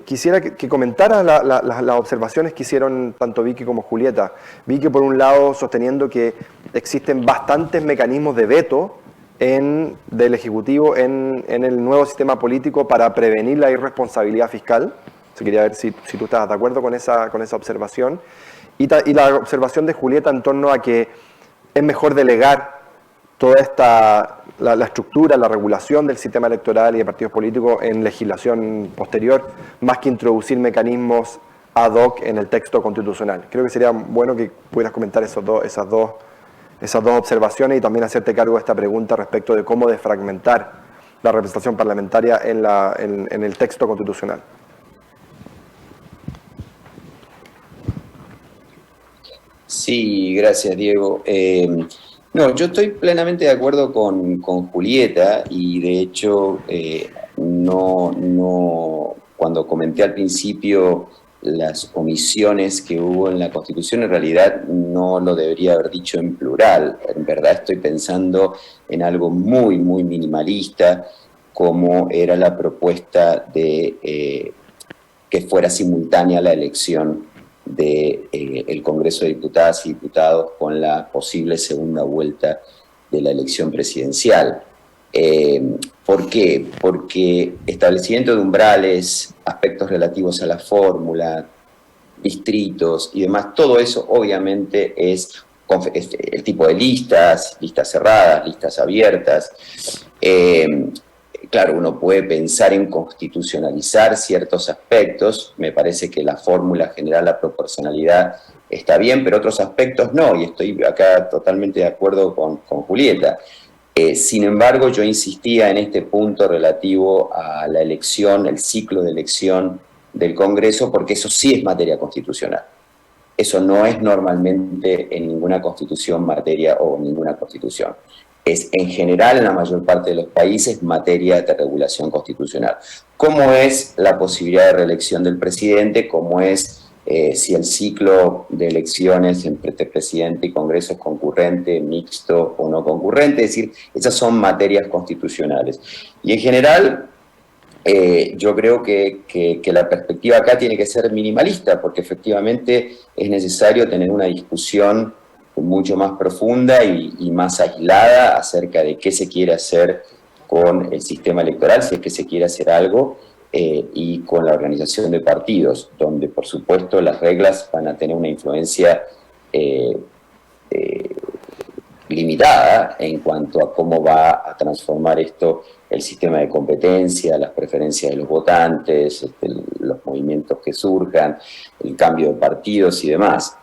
quisiera que comentaras las observaciones que hicieron tanto Vicky como Julieta. Vicky, por un lado, sosteniendo que existen bastantes mecanismos de veto del Ejecutivo en el nuevo sistema político para prevenir la irresponsabilidad fiscal. Quería ver si tú estás de acuerdo con esa observación. Y la observación de Julieta en torno a que es mejor delegar toda la estructura, la regulación del sistema electoral y de partidos políticos en legislación posterior, más que introducir mecanismos ad hoc en el texto constitucional. Creo que sería bueno que pudieras comentar esas dos observaciones y también hacerte cargo de esta pregunta respecto de cómo desfragmentar la representación parlamentaria en el texto constitucional. Sí, gracias, Diego. No, yo estoy plenamente de acuerdo con Julieta y de hecho cuando comenté al principio las omisiones que hubo en la Constitución, en realidad no lo debería haber dicho en plural. En verdad estoy pensando en algo muy, muy minimalista, como era la propuesta de que fuera simultánea la elección del Congreso de Diputadas y Diputados con la posible segunda vuelta de la elección presidencial. ¿Por qué? Porque establecimiento de umbrales, aspectos relativos a la fórmula, distritos y demás, todo eso obviamente es el tipo de listas cerradas, listas abiertas. Claro, uno puede pensar en constitucionalizar ciertos aspectos. Me parece que la fórmula general, la proporcionalidad, está bien, pero otros aspectos no, y estoy acá totalmente de acuerdo con Julieta. Sin embargo, yo insistía en este punto relativo a la elección, el ciclo de elección del Congreso, porque eso sí es materia constitucional. Eso no es normalmente en ninguna constitución materia o ninguna constitución. Es en general en la mayor parte de los países materia de regulación constitucional. ¿Cómo es la posibilidad de reelección del presidente? ¿Cómo es si el ciclo de elecciones entre presidente y Congreso es concurrente, mixto o no concurrente? Es decir, esas son materias constitucionales. Y en general, yo creo que la perspectiva acá tiene que ser minimalista, porque efectivamente es necesario tener una discusión mucho más profunda y más aislada acerca de qué se quiere hacer con el sistema electoral, si es que se quiere hacer algo, y con la organización de partidos, donde por supuesto las reglas van a tener una influencia limitada en cuanto a cómo va a transformar esto el sistema de competencia, las preferencias de los votantes, los movimientos que surjan, el cambio de partidos y demás.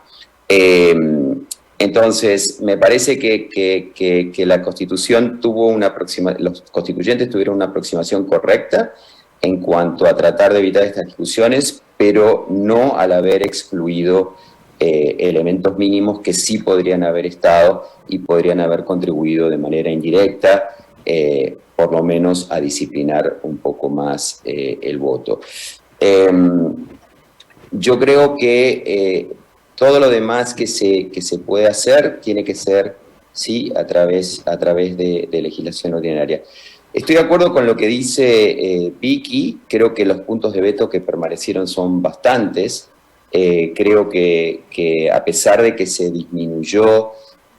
Entonces, me parece que la Constitución tuvo los constituyentes tuvieron una aproximación correcta en cuanto a tratar de evitar estas discusiones, pero no al haber excluido elementos mínimos que sí podrían haber estado y podrían haber contribuido de manera indirecta, por lo menos a disciplinar un poco más el voto. Yo creo que todo lo demás que se puede hacer tiene que ser, sí, a través de legislación ordinaria. Estoy de acuerdo con lo que dice Vicky. Creo que los puntos de veto que permanecieron son bastantes. Creo que a pesar de que se disminuyó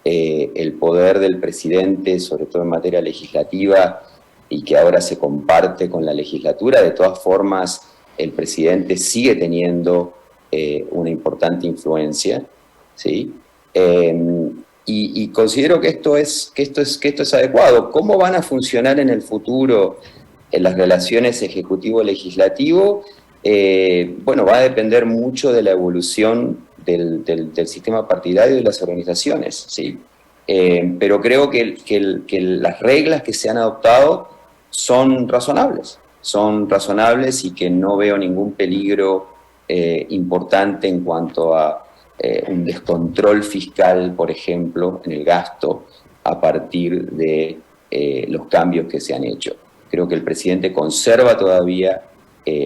el poder del presidente, sobre todo en materia legislativa, y que ahora se comparte con la legislatura, de todas formas el presidente sigue teniendo una importante influencia, ¿sí? Y considero que esto es adecuado. ¿Cómo van a funcionar en el futuro las relaciones ejecutivo-legislativo? Bueno, va a depender mucho de la evolución del sistema partidario y de las organizaciones, ¿sí? Pero creo que las reglas que se han adoptado son razonables y que no veo ningún peligro importante en cuanto a un descontrol fiscal, por ejemplo, en el gasto a partir de los cambios que se han hecho. Creo que el presidente conserva todavía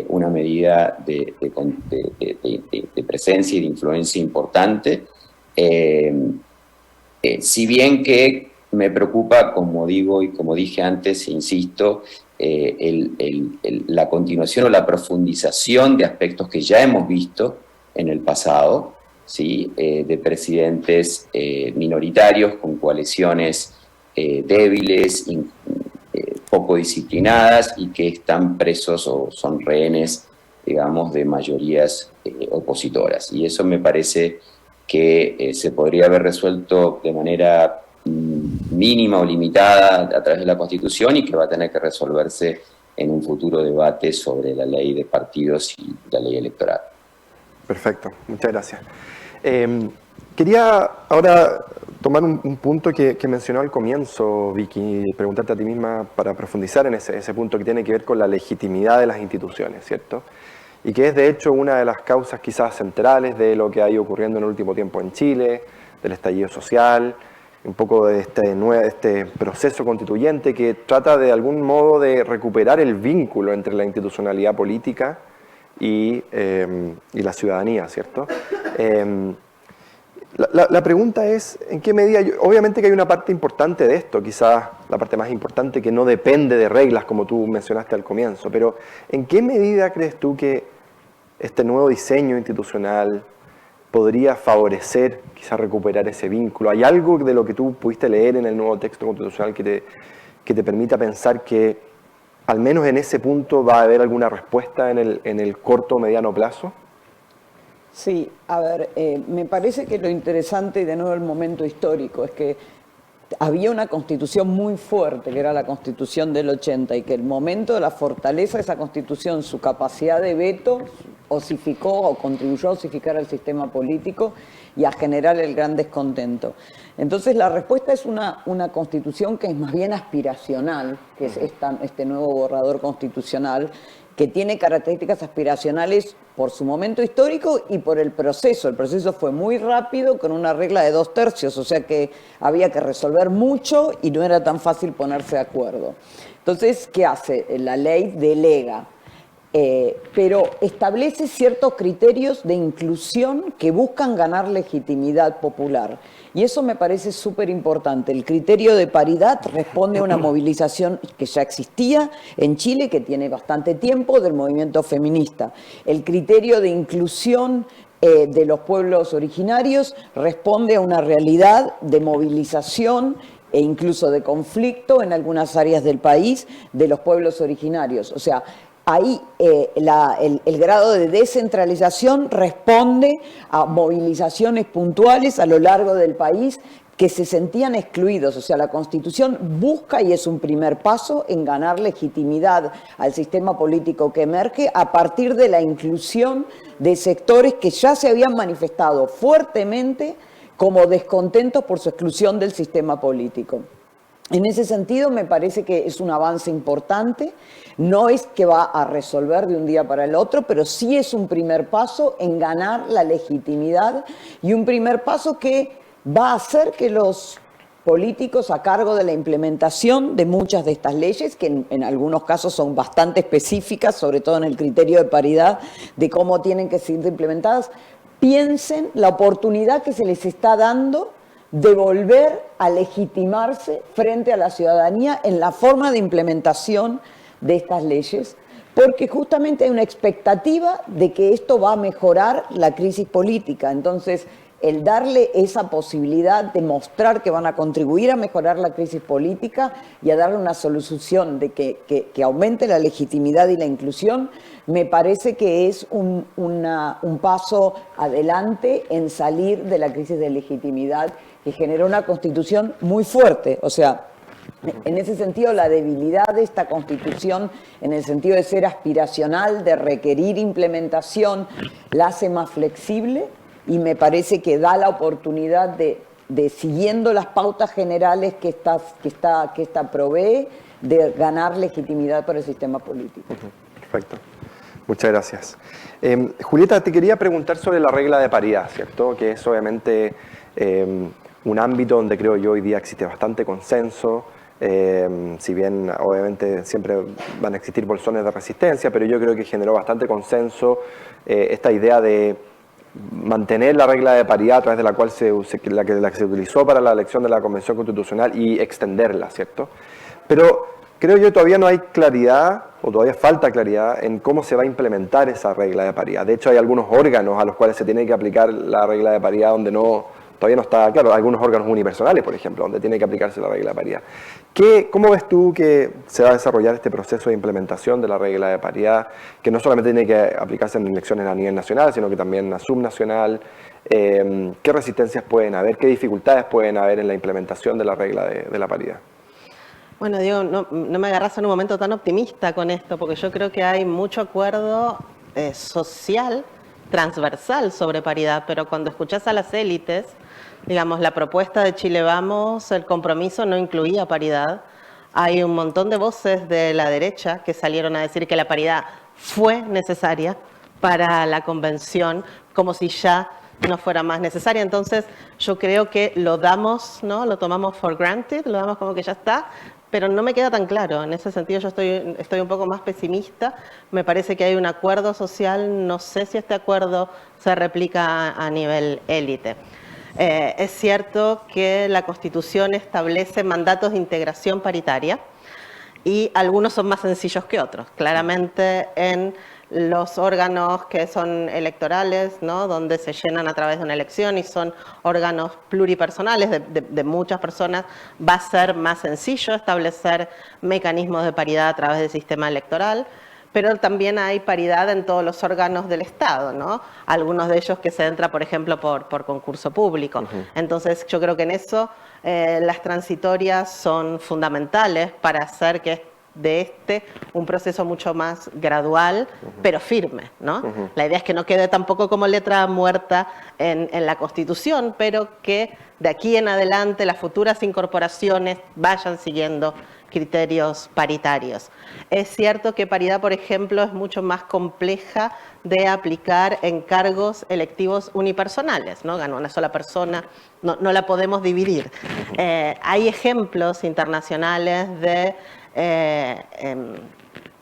una medida de presencia y de influencia importante, si bien que me preocupa, como digo y como dije antes, e insisto, la continuación o la profundización de aspectos que ya hemos visto en el pasado, ¿sí? De presidentes minoritarios con coaliciones débiles, poco disciplinadas y que están presos o son rehenes, digamos, de mayorías opositoras. Y eso me parece que se podría haber resuelto de manera mínima o limitada a través de la Constitución y que va a tener que resolverse en un futuro debate sobre la ley de partidos y la ley electoral. Perfecto, muchas gracias. Quería ahora tomar un punto que mencionó al comienzo, Vicky, y preguntarte a ti misma para profundizar en ese punto que tiene que ver con la legitimidad de las instituciones, ¿cierto? Y que es de hecho una de las causas quizás centrales de lo que ha ido ocurriendo en el último tiempo en Chile, del estallido social, un poco de este proceso constituyente que trata de algún modo de recuperar el vínculo entre la institucionalidad política y la ciudadanía, ¿cierto? La pregunta es, ¿en qué medida? Obviamente que hay una parte importante de esto, quizás la parte más importante que no depende de reglas, como tú mencionaste al comienzo, pero ¿en qué medida crees tú que este nuevo diseño institucional podría favorecer, quizás recuperar ese vínculo? ¿Hay algo de lo que tú pudiste leer en el nuevo texto constitucional que te permita pensar que al menos en ese punto va a haber alguna respuesta en el corto o mediano plazo? Sí, a ver, me parece que lo interesante, y de nuevo el momento histórico, es que había una constitución muy fuerte, que era la constitución del 80, y que el momento de la fortaleza de esa constitución, su capacidad de veto, osificó o contribuyó a osificar al sistema político y a generar el gran descontento. Entonces la respuesta es una constitución que es más bien aspiracional, que es este nuevo borrador constitucional, que tiene características aspiracionales por su momento histórico y por el proceso. El proceso fue muy rápido, con una regla de 2/3, o sea que había que resolver mucho y no era tan fácil ponerse de acuerdo. Entonces, ¿qué hace? La ley delega, pero establece ciertos criterios de inclusión que buscan ganar legitimidad popular. Y eso me parece súper importante. El criterio de paridad responde a una movilización que ya existía en Chile, que tiene bastante tiempo, del movimiento feminista. El criterio de inclusión de los pueblos originarios responde a una realidad de movilización e incluso de conflicto en algunas áreas del país de los pueblos originarios. O sea, ahí el grado de descentralización responde a movilizaciones puntuales a lo largo del país que se sentían excluidos. O sea, la Constitución busca, y es un primer paso, en ganar legitimidad al sistema político que emerge a partir de la inclusión de sectores que ya se habían manifestado fuertemente como descontentos por su exclusión del sistema político. En ese sentido, me parece que es un avance importante. No es que va a resolver de un día para el otro, pero sí es un primer paso en ganar la legitimidad y un primer paso que va a hacer que los políticos a cargo de la implementación de muchas de estas leyes, que en algunos casos son bastante específicas, sobre todo en el criterio de paridad, de cómo tienen que ser implementadas, piensen la oportunidad que se les está dando de volver a legitimarse frente a la ciudadanía en la forma de implementación de estas leyes, porque justamente hay una expectativa de que esto va a mejorar la crisis política. Entonces, el darle esa posibilidad de mostrar que van a contribuir a mejorar la crisis política y a darle una solución de que aumente la legitimidad y la inclusión, me parece que es un paso adelante en salir de la crisis de legitimidad que generó una constitución muy fuerte. O sea, en ese sentido, la debilidad de esta constitución, en el sentido de ser aspiracional, de requerir implementación, la hace más flexible y me parece que da la oportunidad de siguiendo las pautas generales que esta provee, de ganar legitimidad para el sistema político. Perfecto. Muchas gracias. Julieta, te quería preguntar sobre la regla de paridad, ¿cierto? Que es obviamente un ámbito donde creo yo hoy día existe bastante consenso, si bien obviamente siempre van a existir bolsones de resistencia, pero yo creo que generó bastante consenso esta idea de mantener la regla de paridad a través de la cual se utilizó para la elección de la Convención Constitucional y extenderla, ¿cierto? Pero creo yo todavía no hay claridad, o todavía falta claridad, en cómo se va a implementar esa regla de paridad. De hecho, hay algunos órganos a los cuales se tiene que aplicar la regla de paridad donde todavía no está claro. Algunos órganos unipersonales, por ejemplo, donde tiene que aplicarse la regla de paridad. ¿Cómo ves tú que se va a desarrollar este proceso de implementación de la regla de paridad, que no solamente tiene que aplicarse en elecciones a nivel nacional, sino que también a subnacional? ¿Qué resistencias pueden haber? ¿Qué dificultades pueden haber en la implementación de la regla de la paridad? Bueno, Diego, no me agarras en un momento tan optimista con esto, porque yo creo que hay mucho acuerdo social, transversal sobre paridad, pero cuando escuchás a las élites, digamos, la propuesta de Chile Vamos, el compromiso no incluía paridad. Hay un montón de voces de la derecha que salieron a decir que la paridad fue necesaria para la convención, como si ya no fuera más necesaria. Entonces, yo creo que lo damos, ¿no? Lo tomamos for granted, lo damos como que ya está, pero no me queda tan claro. En ese sentido yo estoy un poco más pesimista. Me parece que hay un acuerdo social, no sé si este acuerdo se replica a nivel élite. Es cierto que la Constitución establece mandatos de integración paritaria y algunos son más sencillos que otros. Claramente en los órganos que son electorales, ¿no? Donde se llenan a través de una elección y son órganos pluripersonales de muchas personas, va a ser más sencillo establecer mecanismos de paridad a través del sistema electoral, pero también hay paridad en todos los órganos del Estado, ¿no? Algunos de ellos que se entra, por ejemplo, por concurso público. Entonces, yo creo que en eso las transitorias son fundamentales para hacer que de un proceso mucho más gradual, pero firme, ¿no? La idea es que no quede tampoco como letra muerta en la Constitución, pero que de aquí en adelante las futuras incorporaciones vayan siguiendo criterios paritarios. Es cierto que paridad, por ejemplo, es mucho más compleja de aplicar en cargos electivos unipersonales, ¿no? Gana una sola persona, no la podemos dividir. Hay ejemplos internacionales de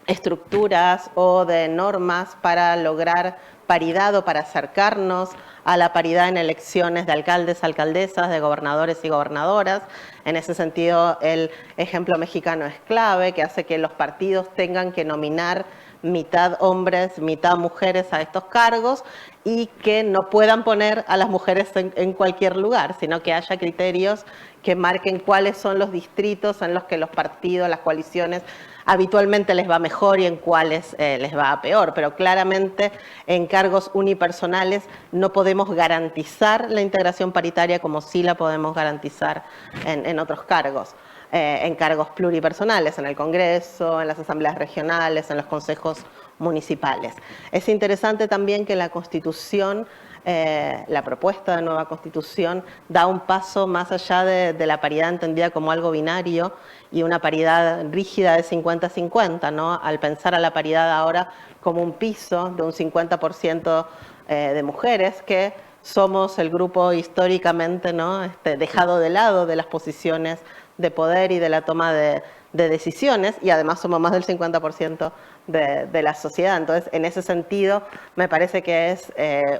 estructuras o de normas para lograr paridad o para acercarnos a la paridad en elecciones de alcaldes, alcaldesas, de gobernadores y gobernadoras. En ese sentido, el ejemplo mexicano es clave, que hace que los partidos tengan que nominar mitad hombres, mitad mujeres a estos cargos y que no puedan poner a las mujeres en cualquier lugar, sino que haya criterios que marquen cuáles son los distritos en los que los partidos, las coaliciones, habitualmente les va mejor y en cuáles les va peor. Pero claramente en cargos unipersonales no podemos garantizar la integración paritaria como sí la podemos garantizar en otros cargos. En cargos pluripersonales, en el Congreso, en las asambleas regionales, en los consejos municipales. Es interesante también que la Constitución, la propuesta de nueva Constitución, da un paso más allá de la paridad entendida como algo binario y una paridad rígida de 50-50, ¿no? Al pensar a la paridad ahora como un piso de un 50% de mujeres que somos el grupo históricamente, ¿no? Dejado de lado de las posiciones de poder y de la toma de decisiones, y además somos más del 50% de la sociedad. Entonces, en ese sentido, me parece que es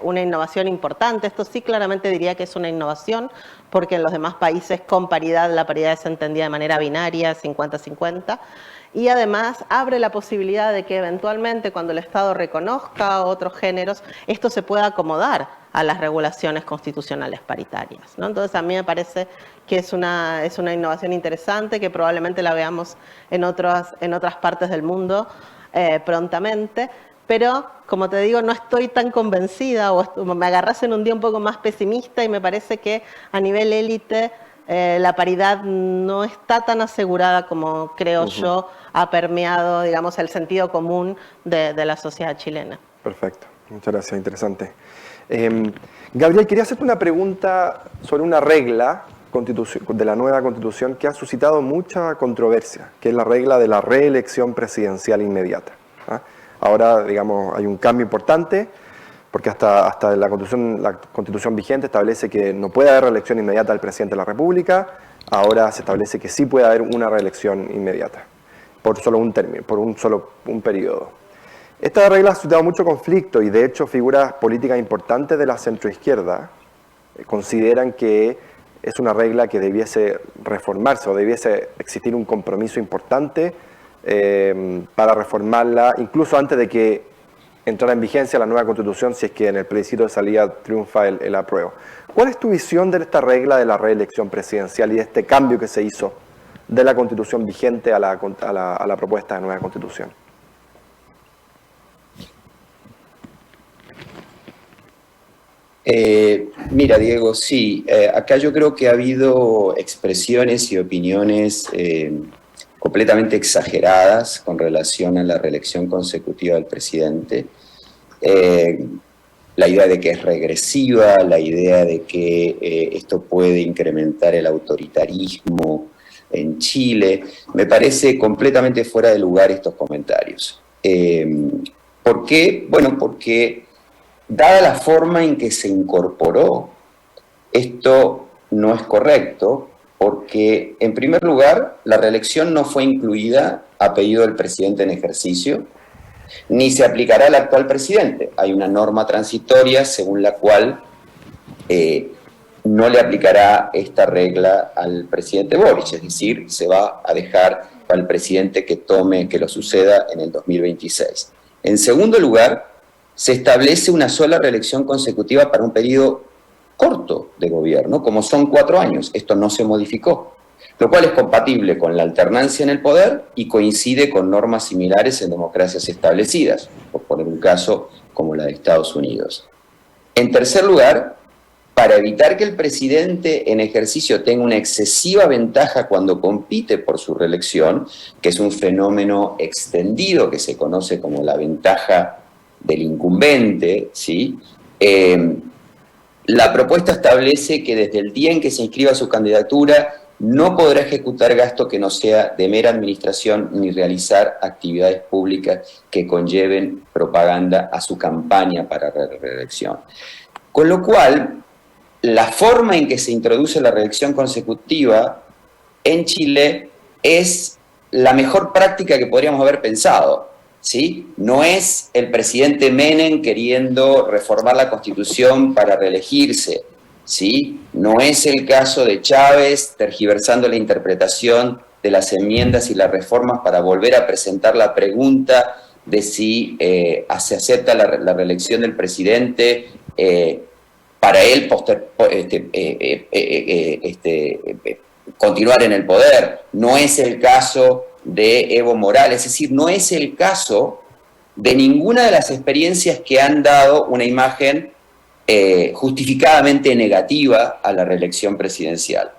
una innovación importante. Esto sí claramente diría que es una innovación, porque en los demás países con paridad, la paridad es entendida de manera binaria, 50-50, y además abre la posibilidad de que eventualmente cuando el Estado reconozca otros géneros, esto se pueda acomodar a las regulaciones constitucionales paritarias, ¿no? Entonces a mí me parece que es una innovación interesante, que probablemente la veamos en otras partes del mundo prontamente, pero como te digo, no estoy tan convencida, o me agarras en un día un poco más pesimista, y me parece que a nivel élite la paridad no está tan asegurada como creo yo ha permeado, digamos, el sentido común de la sociedad chilena. Perfecto, muchas gracias, interesante. Gabriel, quería hacerte una pregunta sobre una regla de la nueva Constitución que ha suscitado mucha controversia, que es la regla de la reelección presidencial inmediata. Ahora, digamos, hay un cambio importante, porque hasta la Constitución vigente establece que no puede haber reelección inmediata al presidente de la República. Ahora se establece que sí puede haber una reelección inmediata, por solo un término, por un periodo. Esta regla ha suscitado mucho conflicto, y de hecho figuras políticas importantes de la centroizquierda consideran que es una regla que debiese reformarse, o debiese existir un compromiso importante para reformarla, incluso antes de que entrara en vigencia la nueva Constitución, si es que en el plebiscito de salida triunfa el apruebo. ¿Cuál es tu visión de esta regla de la reelección presidencial y de este cambio que se hizo de la Constitución vigente a la propuesta de nueva Constitución? Mira, Diego, sí, acá yo creo que ha habido expresiones y opiniones completamente exageradas con relación a la reelección consecutiva del presidente. La idea de que es regresiva, la idea de que esto puede incrementar el autoritarismo en Chile. Me parece completamente fuera de lugar estos comentarios. ¿Por qué? Bueno, porque dada la forma en que se incorporó, esto no es correcto, porque, en primer lugar, la reelección no fue incluida a pedido del presidente en ejercicio, ni se aplicará al actual presidente. Hay una norma transitoria según la cual no le aplicará esta regla al presidente Boric, es decir, se va a dejar al presidente que lo suceda en el 2026. En segundo lugar, se establece una sola reelección consecutiva para un periodo corto de gobierno, como son 4 años. Esto no se modificó. lo cual es compatible con la alternancia en el poder y coincide con normas similares en democracias establecidas, por poner un caso como la de Estados Unidos. En tercer lugar, para evitar que el presidente en ejercicio tenga una excesiva ventaja cuando compite por su reelección, que es un fenómeno extendido que se conoce como la ventaja del incumbente, ¿sí? La propuesta establece que desde el día en que se inscriba su candidatura no podrá ejecutar gasto que no sea de mera administración ni realizar actividades públicas que conlleven propaganda a su campaña para la reelección. Con lo cual, la forma en que se introduce la reelección consecutiva en Chile es la mejor práctica que podríamos haber pensado, ¿sí? No es el presidente Menem queriendo reformar la Constitución para reelegirse, ¿sí? No es el caso de Chávez tergiversando la interpretación de las enmiendas y las reformas para volver a presentar la pregunta de si se acepta la reelección del presidente para él continuar en el poder. No es el caso de Evo Morales, es decir, no es el caso de ninguna de las experiencias que han dado una imagen justificadamente negativa a la reelección presidencial.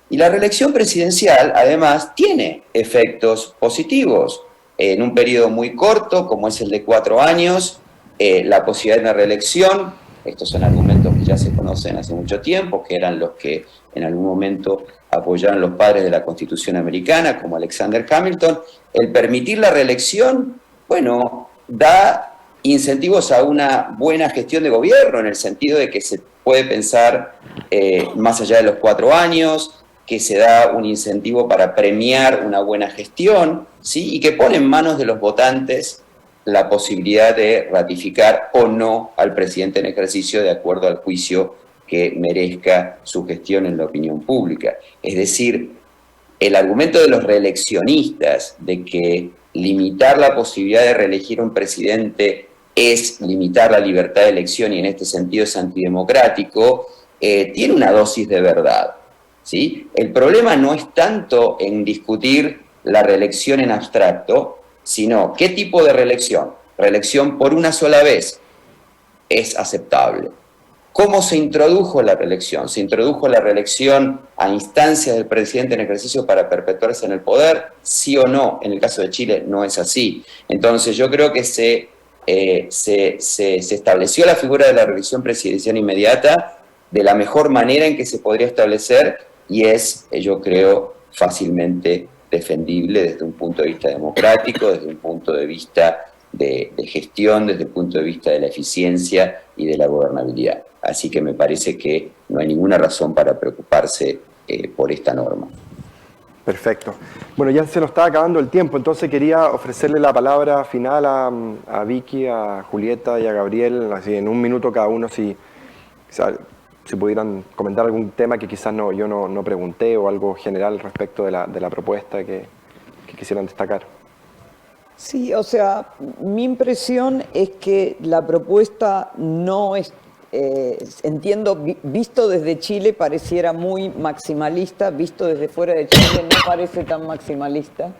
Y la reelección presidencial, además, tiene efectos positivos. En un periodo muy corto, como es el de 4 años, la posibilidad de una reelección, estos son argumentos que ya se conocen hace mucho tiempo, que eran los que en algún momento apoyaron los padres de la Constitución americana, como Alexander Hamilton. El permitir la reelección, bueno, da incentivos a una buena gestión de gobierno, en el sentido de que se puede pensar más allá de los 4 años, que se da un incentivo para premiar una buena gestión, ¿sí? Y que pone en manos de los votantes la posibilidad de ratificar o no al presidente en ejercicio de acuerdo al juicio que merezca su gestión en la opinión pública. Es decir, el argumento de los reeleccionistas de que limitar la posibilidad de reelegir a un presidente es limitar la libertad de elección y en este sentido es antidemocrático, tiene una dosis de verdad, ¿sí? El problema no es tanto en discutir la reelección en abstracto, sino qué tipo de reelección. Reelección por una sola vez es aceptable. ¿Cómo se introdujo la reelección? ¿Se introdujo la reelección a instancias del presidente en ejercicio para perpetuarse en el poder? ¿Sí o no? En el caso de Chile no es así. Entonces yo creo que se estableció la figura de la reelección presidencial inmediata de la mejor manera en que se podría establecer y es, yo creo, fácilmente defendible desde un punto de vista democrático, desde un punto de vista de gestión, desde el punto de vista de la eficiencia y de la gobernabilidad. Así que me parece que no hay ninguna razón para preocuparse por esta norma. Perfecto. Bueno, ya se nos está acabando el tiempo, entonces quería ofrecerle la palabra final a Vicky, a Julieta y a Gabriel, así en 1 minuto cada uno, si pudieran comentar algún tema que quizás yo no pregunté o algo general respecto de la propuesta que quisieran destacar. Sí, o sea, mi impresión es que la propuesta no es, entiendo, visto desde Chile pareciera muy maximalista, visto desde fuera de Chile no parece tan maximalista.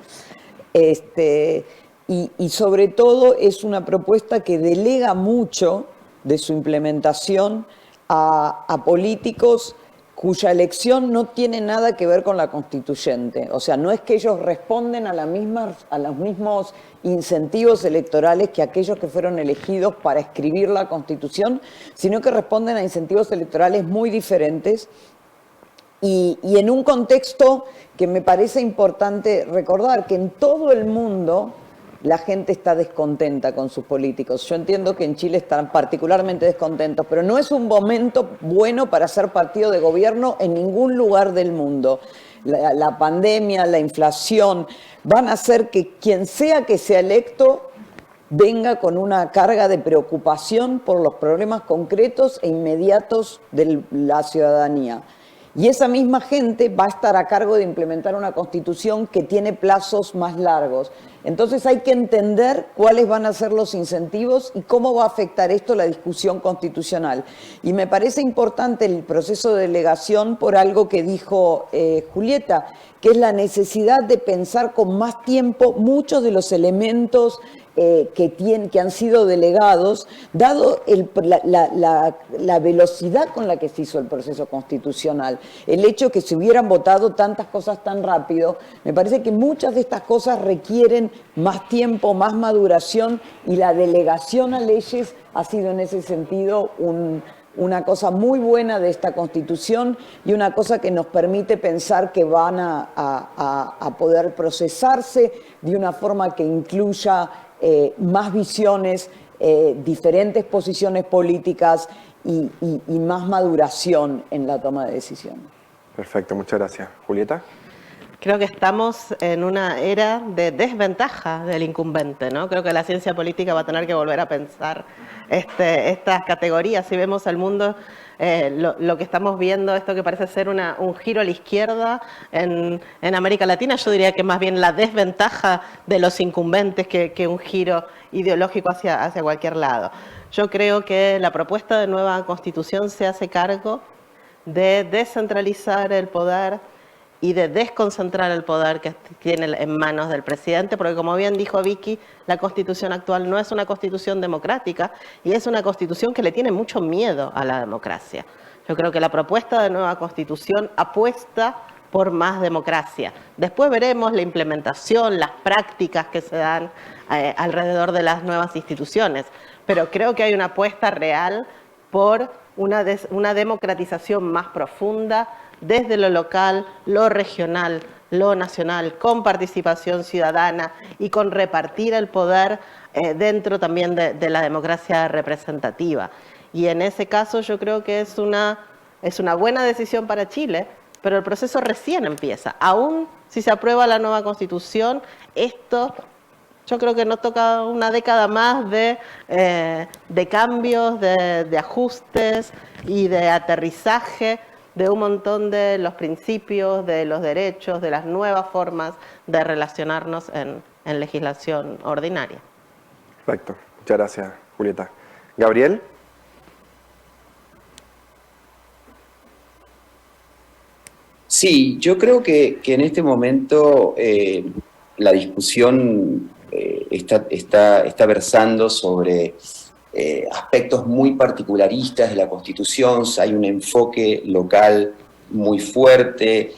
Y sobre todo es una propuesta que delega mucho de su implementación a políticos cuya elección no tiene nada que ver con la constituyente. O sea, no es que ellos responden a los mismos incentivos electorales que aquellos que fueron elegidos para escribir la Constitución, sino que responden a incentivos electorales muy diferentes y en un contexto que me parece importante recordar, que en todo el mundo la gente está descontenta con sus políticos. Yo entiendo que en Chile están particularmente descontentos, pero no es un momento bueno para ser partido de gobierno en ningún lugar del mundo. La pandemia, la inflación, van a hacer que quien sea que sea electo venga con una carga de preocupación por los problemas concretos e inmediatos de la ciudadanía. Y esa misma gente va a estar a cargo de implementar una constitución que tiene plazos más largos. Entonces hay que entender cuáles van a ser los incentivos y cómo va a afectar esto la discusión constitucional. Y me parece importante el proceso de delegación por algo que dijo Julieta, que es la necesidad de pensar con más tiempo muchos de los elementos que han sido delegados, dado la velocidad con la que se hizo el proceso constitucional. El hecho que se hubieran votado tantas cosas tan rápido, me parece que muchas de estas cosas requieren más tiempo, más maduración, y la delegación a leyes ha sido en ese sentido una cosa muy buena de esta Constitución y una cosa que nos permite pensar que van a poder procesarse de una forma que incluya más visiones, diferentes posiciones políticas y más maduración en la toma de decisiones. Perfecto, muchas gracias. Julieta. Creo que estamos en una era de desventaja del incumbente, ¿no? Creo que la ciencia política va a tener que volver a pensar estas categorías. Si vemos el mundo, lo que estamos viendo, esto que parece ser un giro a la izquierda en América Latina, yo diría que más bien la desventaja de los incumbentes que un giro ideológico hacia cualquier lado. Yo creo que la propuesta de nueva Constitución se hace cargo de descentralizar el poder y de desconcentrar el poder que tiene en manos del presidente, porque como bien dijo Vicky, la Constitución actual no es una Constitución democrática y es una Constitución que le tiene mucho miedo a la democracia. Yo creo que la propuesta de nueva Constitución apuesta por más democracia. Después veremos la implementación, las prácticas que se dan alrededor de las nuevas instituciones, pero creo que hay una apuesta real por una democratización más profunda desde lo local, lo regional, lo nacional, con participación ciudadana y con repartir el poder dentro también de la democracia representativa. Y en ese caso yo creo que es una buena decisión para Chile, pero el proceso recién empieza. Aún si se aprueba la nueva Constitución, esto yo creo que nos toca una década más de cambios, de ajustes y de aterrizaje de un montón de los principios, de los derechos, de las nuevas formas de relacionarnos en legislación ordinaria. Perfecto. Muchas gracias, Julieta. Gabriel. Sí, yo creo que en este momento la discusión está versando sobre aspectos muy particularistas de la Constitución. Hay un enfoque local muy fuerte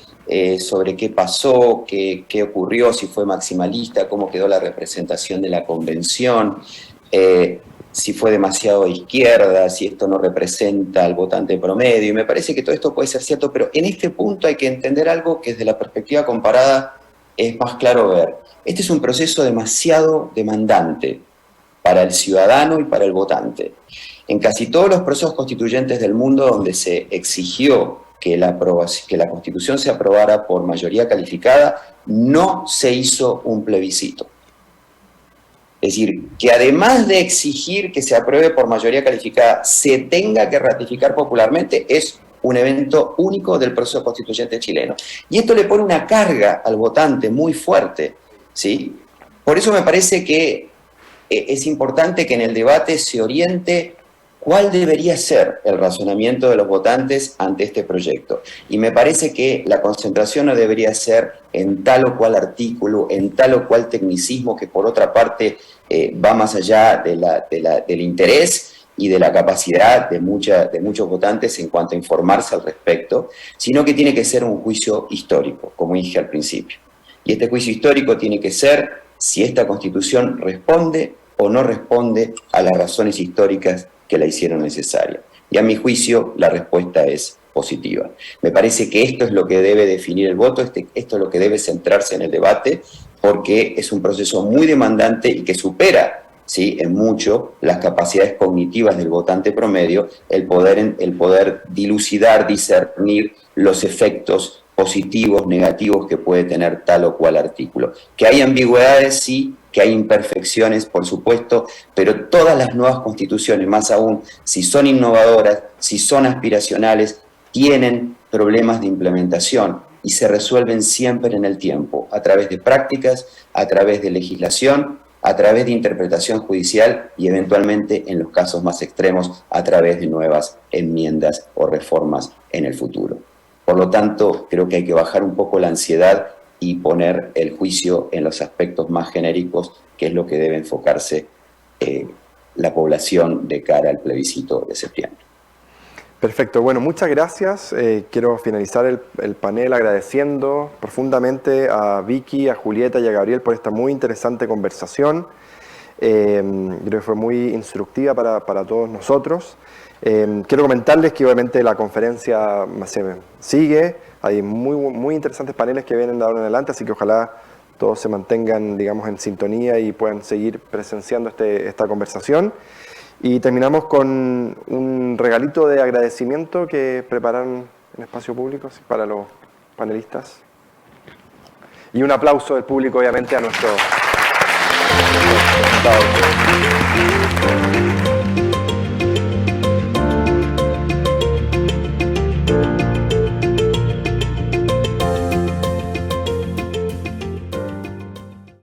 sobre qué pasó, qué ocurrió, si fue maximalista, cómo quedó la representación de la Convención, si fue demasiado de izquierda, si esto no representa al votante promedio. Y me parece que todo esto puede ser cierto, pero en este punto hay que entender algo que desde la perspectiva comparada es más claro ver. Este es un proceso demasiado demandante para el ciudadano y para el votante. En casi todos los procesos constituyentes del mundo donde se exigió que la Constitución se aprobara por mayoría calificada, no se hizo un plebiscito. Es decir, que además de exigir que se apruebe por mayoría calificada, se tenga que ratificar popularmente, es un evento único del proceso constituyente chileno. Y esto le pone una carga al votante muy fuerte, ¿sí? Por eso me parece que es importante que en el debate se oriente cuál debería ser el razonamiento de los votantes ante este proyecto. Y me parece que la concentración no debería ser en tal o cual artículo, en tal o cual tecnicismo, que por otra parte va más allá del interés y de la capacidad de muchos votantes en cuanto a informarse al respecto, sino que tiene que ser un juicio histórico, como dije al principio. Y este juicio histórico tiene que ser si esta Constitución responde o no responde a las razones históricas que la hicieron necesaria. Y a mi juicio la respuesta es positiva. Me parece que esto es lo que debe definir el voto, esto es lo que debe centrarse en el debate, porque es un proceso muy demandante y que supera, ¿sí?, en mucho las capacidades cognitivas del votante promedio, el poder dilucidar, discernir los efectos positivos, negativos que puede tener tal o cual artículo. Que hay ambigüedades, sí, que hay imperfecciones, por supuesto, pero todas las nuevas constituciones, más aún si son innovadoras, si son aspiracionales, tienen problemas de implementación. y se resuelven siempre en el tiempo, a través de prácticas, a través de legislación, a través de interpretación judicial y eventualmente, en los casos más extremos, a través de nuevas enmiendas o reformas en el futuro. Por lo tanto, creo que hay que bajar un poco la ansiedad y poner el juicio en los aspectos más genéricos, que es lo que debe enfocarse la población de cara al plebiscito de septiembre. Perfecto, bueno, muchas gracias. Quiero finalizar el panel agradeciendo profundamente a Vicky, a Julieta y a Gabriel por esta muy interesante conversación. Creo que fue muy instructiva para todos nosotros. Quiero comentarles que obviamente la conferencia sigue, hay muy interesantes paneles que vienen de ahora en adelante, así que ojalá todos se mantengan, digamos, en sintonía y puedan seguir presenciando esta conversación. Y terminamos con un regalito de agradecimiento que prepararon en Espacio Público para los panelistas. Y un aplauso del público, obviamente, a nuestro invitado.